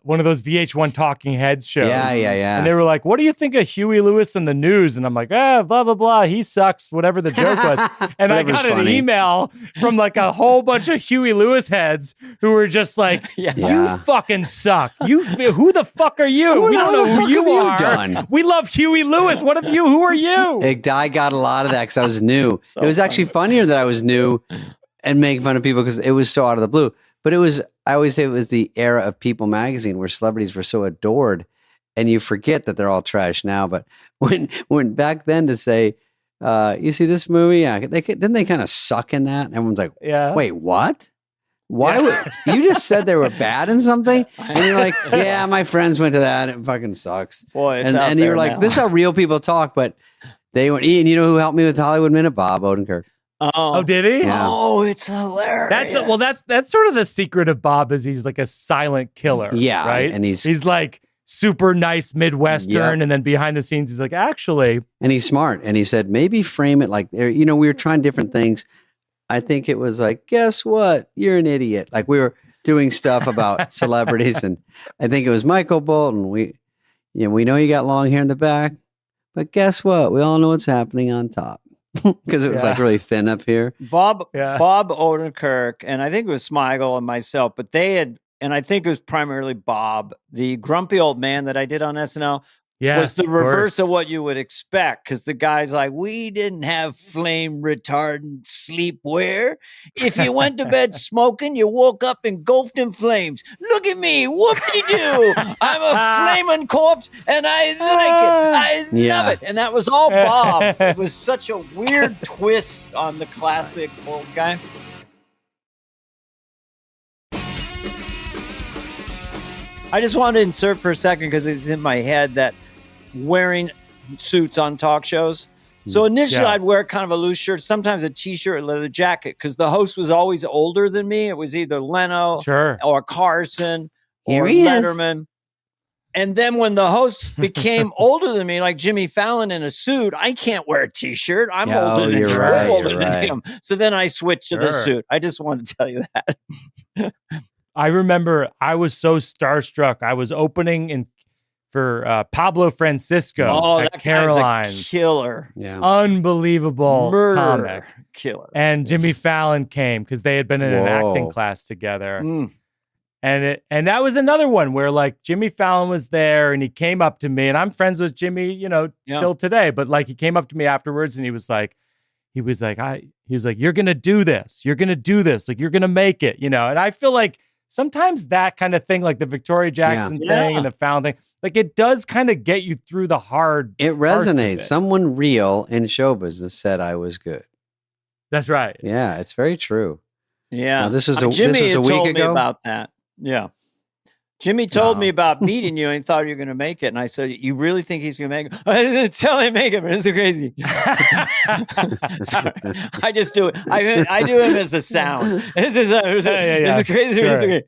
one of those VH1 Talking Heads shows. Yeah. And they were like, what do you think of Huey Lewis in the news? And I'm like, blah, blah, blah. He sucks, whatever the joke was. And I got an email from like a whole bunch of Huey Lewis heads who were just like, you fucking suck. Who the fuck are you? We don't know who you are. We love Huey Lewis. What of you? Who are you? I got a lot of that because I was new. It was actually funnier that I was new and making fun of people because it was so out of the blue. But I always say it was the era of People magazine where celebrities were so adored and you forget that they're all trash now. But when back then to say, you see this movie? Yeah. Didn't they kind of suck in that? And everyone's like, wait, what? Why would you just said they were bad in something? And you're like, yeah, my friends went to that. It fucking sucks. Boy, it's and you're like, this is how real people talk. But they went, Ian, you know who helped me with Hollywood Minute? Bob Odenkirk. Oh, did he? Yeah. Oh, it's hilarious. That's sort of the secret of Bob is he's like a silent killer. Yeah. Right. And he's like super nice Midwestern. Yep. And then behind the scenes, he's like, actually. And he's smart. And he said, maybe frame it like, we were trying different things. I think it was like, guess what? You're an idiot. Like we were doing stuff about celebrities. And I think it was Michael Bolton. We know you got long hair in the back, but guess what? We all know what's happening on top. Because it was like really thin up here. Bob Odenkirk, and I think it was Smigel and myself, but they had, and I think it was primarily Bob, the grumpy old man that I did on SNL. Was the reverse of what you would expect, because the guy's like, we didn't have flame retardant sleepwear. If you went to bed smoking, you woke up engulfed in flames. Look at me, whoop-de-doo. I'm a flaming corpse, and I like it. I love it. And that was all Bob. It was such a weird twist on the classic old guy. I just wanted to insert for a second because it's in my head that wearing suits on talk shows. So initially I'd wear kind of a loose shirt, sometimes a t-shirt, a leather jacket, because the host was always older than me. It was either Leno or Carson or Letterman. And then when the host became older than me, like Jimmy Fallon in a suit, I can't wear a t-shirt. I'm older than him. I'm older than him. So then I switched to the suit. I just wanted to tell you that. I remember I was so starstruck. I was opening for Pablo Francisco at Caroline's. Guy's a killer. Yeah. Unbelievable comic. Killer. And Jimmy Fallon came because they had been in an acting class together. And that was another one where like Jimmy Fallon was there and he came up to me, and I'm friends with Jimmy, still today, but like he came up to me afterwards and he was like, you're going to do this. You're going to do this. Like, you're going to make it, and I feel like sometimes that kind of thing, like the Victoria Jackson thing and the Fallon thing, like it does kind of get you through the hard. It resonates. Someone real in show business said I was good. That's right. Yeah, it's very true. Yeah. Now, this was Jimmy a week told ago. Me about that. Yeah. Jimmy told me about meeting you and thought you were going to make it. And I said, you really think he's going to make it? I didn't tell him make it, but it's crazy. Sorry. I just do it. I do him as a sound. It's crazy.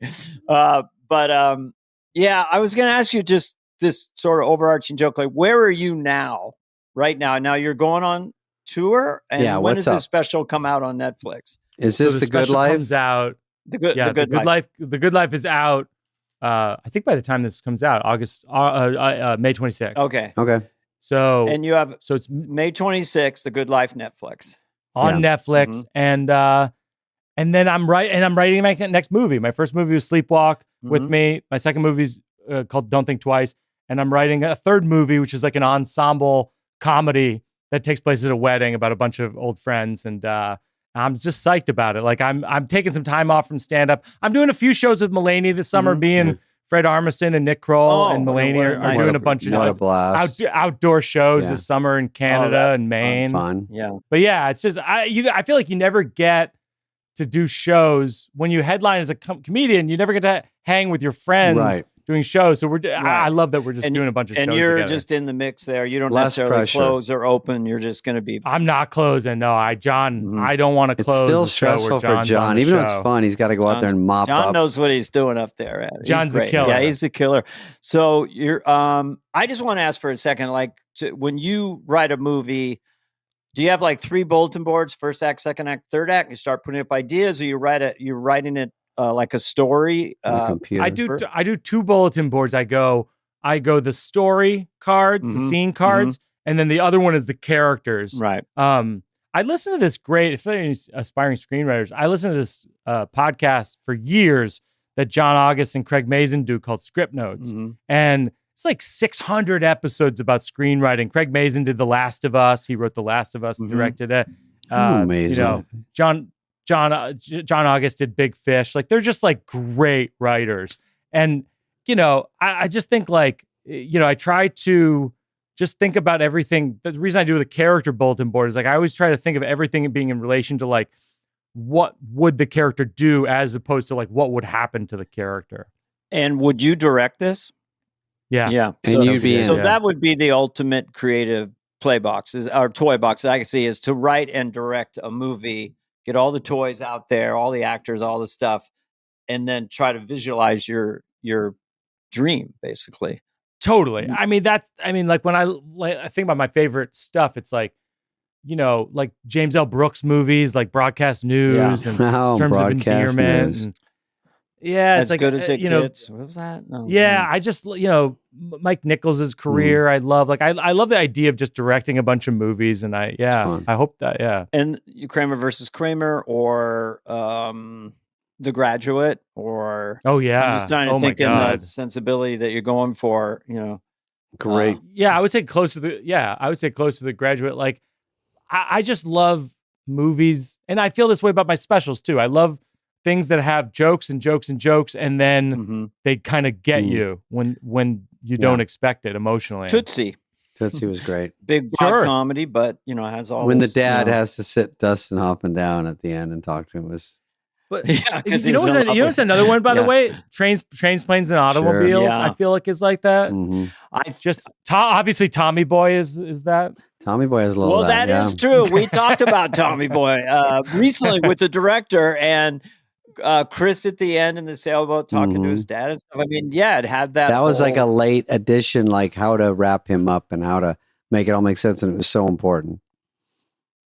Sure. I was going to ask you just this sort of overarching joke. Like, where are you now? Right now? Now you're going on tour? And when does this special come out on Netflix? Is this The Good Life? Comes out. The Good Life. The Good Life is out. I think by the time this comes out, May 26th. Okay. So it's May 26th, The Good Life, Netflix. On Netflix, and then I'm writing my next movie. My first movie was Sleepwalk with me. My second movie is called Don't Think Twice, and I'm writing a third movie, which is like an ensemble comedy that takes place at a wedding about a bunch of old friends, and I'm just psyched about it. Like I'm taking some time off from stand up. I'm doing a few shows with Mulaney this summer, being Fred Armisen and Nick Kroll and Mulaney are doing a bunch of outdoor shows this summer in Canada and Maine. Fun. Yeah. But yeah, it's just I feel like you never get to do shows when you headline as a comedian. You never get to hang with your friends doing shows. So I love that we're just doing a bunch of shows. And you're together. Just in the mix there. You don't Less necessarily pressure. close or open. You're just going to be. I'm not closing. No, I don't want to close. It's still stressful for John. Even though it's fun, he's got to go out there and mop up. John knows what he's doing up there. John's a killer. Yeah, he's a killer. So you're. I just want to ask for a second, like when you write a movie, do you have like 3 bulletin boards? First act, second act, third act. You start putting up ideas, or you're writing it like a story. I do 2 bulletin boards. I go the story cards, the scene cards, and then the other one is the characters. Right. I listen to this great, if any aspiring screenwriters, I listen to this podcast for years that John August and Craig Mazin do called Script Notes. And it's like 600 episodes about screenwriting. Craig Mazin did The Last of Us. He wrote The Last of Us and directed it. Amazing. John August did Big Fish. Like, they're just like great writers. And, I just think like, I try to just think about everything. The reason I do the character bulletin board is like, I always try to think of everything being in relation to like what would the character do as opposed to like what would happen to the character. And would you direct this? Yeah. And you'd be in so it. that would be the ultimate creative play boxes or toy box I can see is to write and direct a movie, get all the toys out there, all the actors, all the stuff, and then try to visualize your dream, basically. Totally. I mean, like when I think about my favorite stuff, it's like, you know, like James L. Brooks movies, like Broadcast News and Terms of Endearment. And, As it's like, good as it you know, gets. What was that? No, I just, you know, Mike Nichols' career, I love. Like, I love the idea of just directing a bunch of movies, and I hope that, And Kramer versus Kramer, or The Graduate, or I'm just trying to think in the sensibility that you're going for. You know, great. I would say close to the Graduate. Like, I just love movies, and I feel this way about my specials too. I love things that have jokes and jokes and jokes, and then they kind of get you when you don't expect it emotionally. Tootsie was great. Big broad comedy, but you know, has all when this, the dad has to sit Dustin Hoffman down at the end and talk to him was. But you know what's another one, by the way? Trains, planes, and automobiles. Sure. I feel like is like that. Obviously Tommy Boy is that. Tommy Boy has a little. Well, that is true. We talked about Tommy Boy recently with the director and Chris at the end in the sailboat talking to his dad and stuff. I mean, it had that. That was like a late addition, like how to wrap him up and how to make it all make sense, and it was so important.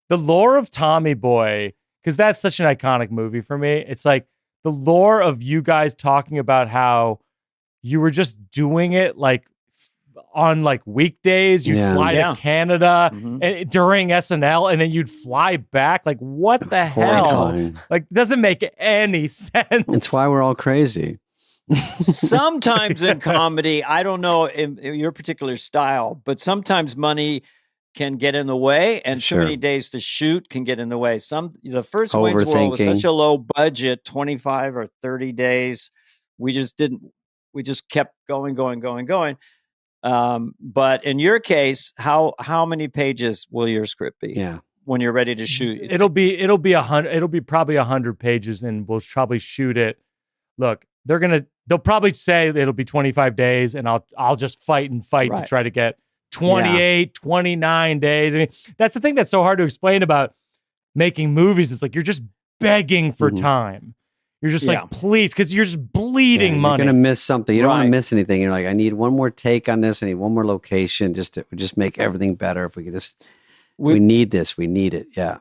The lore of Tommy Boy. Because that's such an iconic movie for me. It's like the lore of you guys talking about how you were just doing it like on like weekdays. You'd fly to Canada and, during SNL, and then you'd fly back. Like, what the hell? Like, it doesn't make any sense. It's why we're all crazy. Sometimes in comedy, I don't know in your particular style, but sometimes money can get in the way, and too many days to shoot can get in the way. The first Wayne's World was such a low budget, 25 or 30 days. We just kept going. But in your case, how many pages will your script be? Yeah. When you're ready to shoot, it'll be probably 100 pages, and we'll probably shoot it. Look, they'll probably say it'll be 25 days, and I'll just fight to try to get 28, 29 days. I mean, that's the thing that's so hard to explain about making movies. It's like you're just begging for time. You're just like, please, because you're just bleeding money. You're going to miss something. You don't want to miss anything. You're like, I need one more take on this. I need one more location just to make everything better. If we could just, we need this. We need it. Yeah.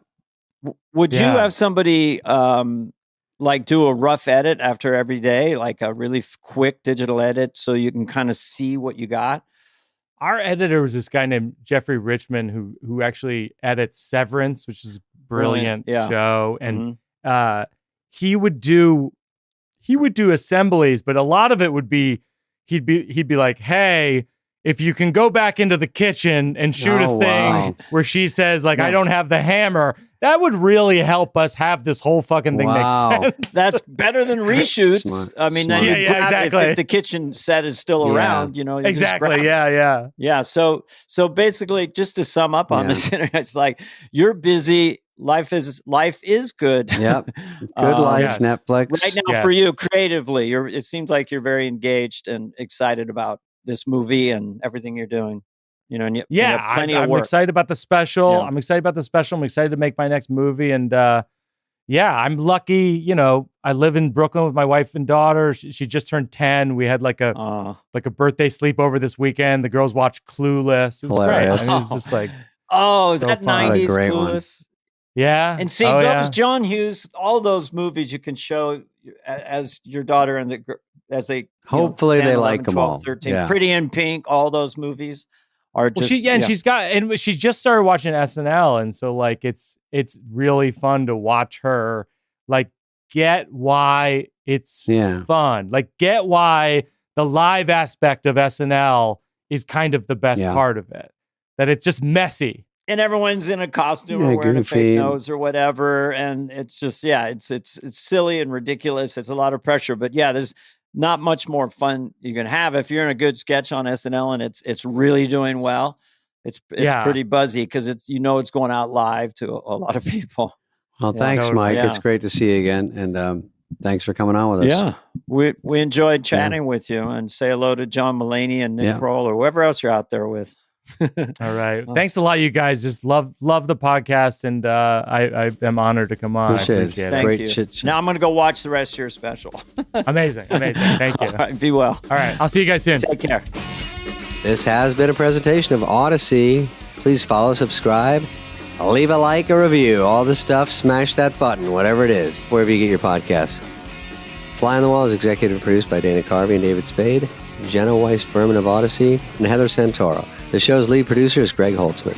Would you have somebody like do a rough edit after every day, like a really quick digital edit so you can kind of see what you got? Our editor was this guy named Jeffrey Richmond who actually edits Severance, which is a brilliant show. And he would do assemblies, but a lot of it would be he'd be like, hey, if you can go back into the kitchen and shoot a thing where she says, like, I don't have the hammer, that would really help us have this whole fucking thing make sense. That's better than reshoots. I mean, exactly. If the kitchen set is still around, you know. Exactly. Yeah. So basically, just to sum up on this internet, it's like you're busy. Life is good. Yep. Good life. Netflix. Right now for you creatively, it seems like you're very engaged and excited about this movie and everything you're doing. You know, and you have plenty of work. I'm excited about the special. Yeah. I'm excited to make my next movie. And I'm lucky. You know, I live in Brooklyn with my wife and daughter. She just turned 10. We had like a birthday sleepover this weekend. The girls watched Clueless. It was great. I mean, it was just like, is that 90s Clueless? One. Yeah. And see, those John Hughes, all those movies you can show as your daughter and as they hopefully 10, they 11, like 12, them all. 13, Pretty in Pink, all those movies. She just started watching SNL, and so like it's really fun to watch her like get why it's fun, like get why the live aspect of SNL is kind of the best part of it, that it's just messy and everyone's in a costume or wearing a fake nose or whatever, and it's just it's silly and ridiculous. It's a lot of pressure, but there's not much more fun you can have if you're in a good sketch on SNL and it's really doing well. It's pretty buzzy because it's going out live to a lot of people. Well, thanks, totally. Mike. Yeah. It's great to see you again. And thanks for coming on with us. Yeah. We enjoyed chatting with you, and say hello to John Mulaney and Nick Kroll or whoever else you're out there with. All right. Thanks a lot, you guys. Just love the podcast, and I am honored to come on. Appreciate I it. appreciate Thank it. Great you. chit-chat. Now I'm going to go watch the rest of your special. Amazing. Thank you. All right, be well. All right. I'll see you guys soon. Take care. This has been a presentation of Odyssey. Please follow, subscribe, leave a like, a review, all this stuff. Smash that button, whatever it is, wherever you get your podcasts. Fly on the Wall is executive produced by Dana Carvey and David Spade, Jenna Weiss Berman of Odyssey, and Heather Santoro. The show's lead producer is Greg Holtzman.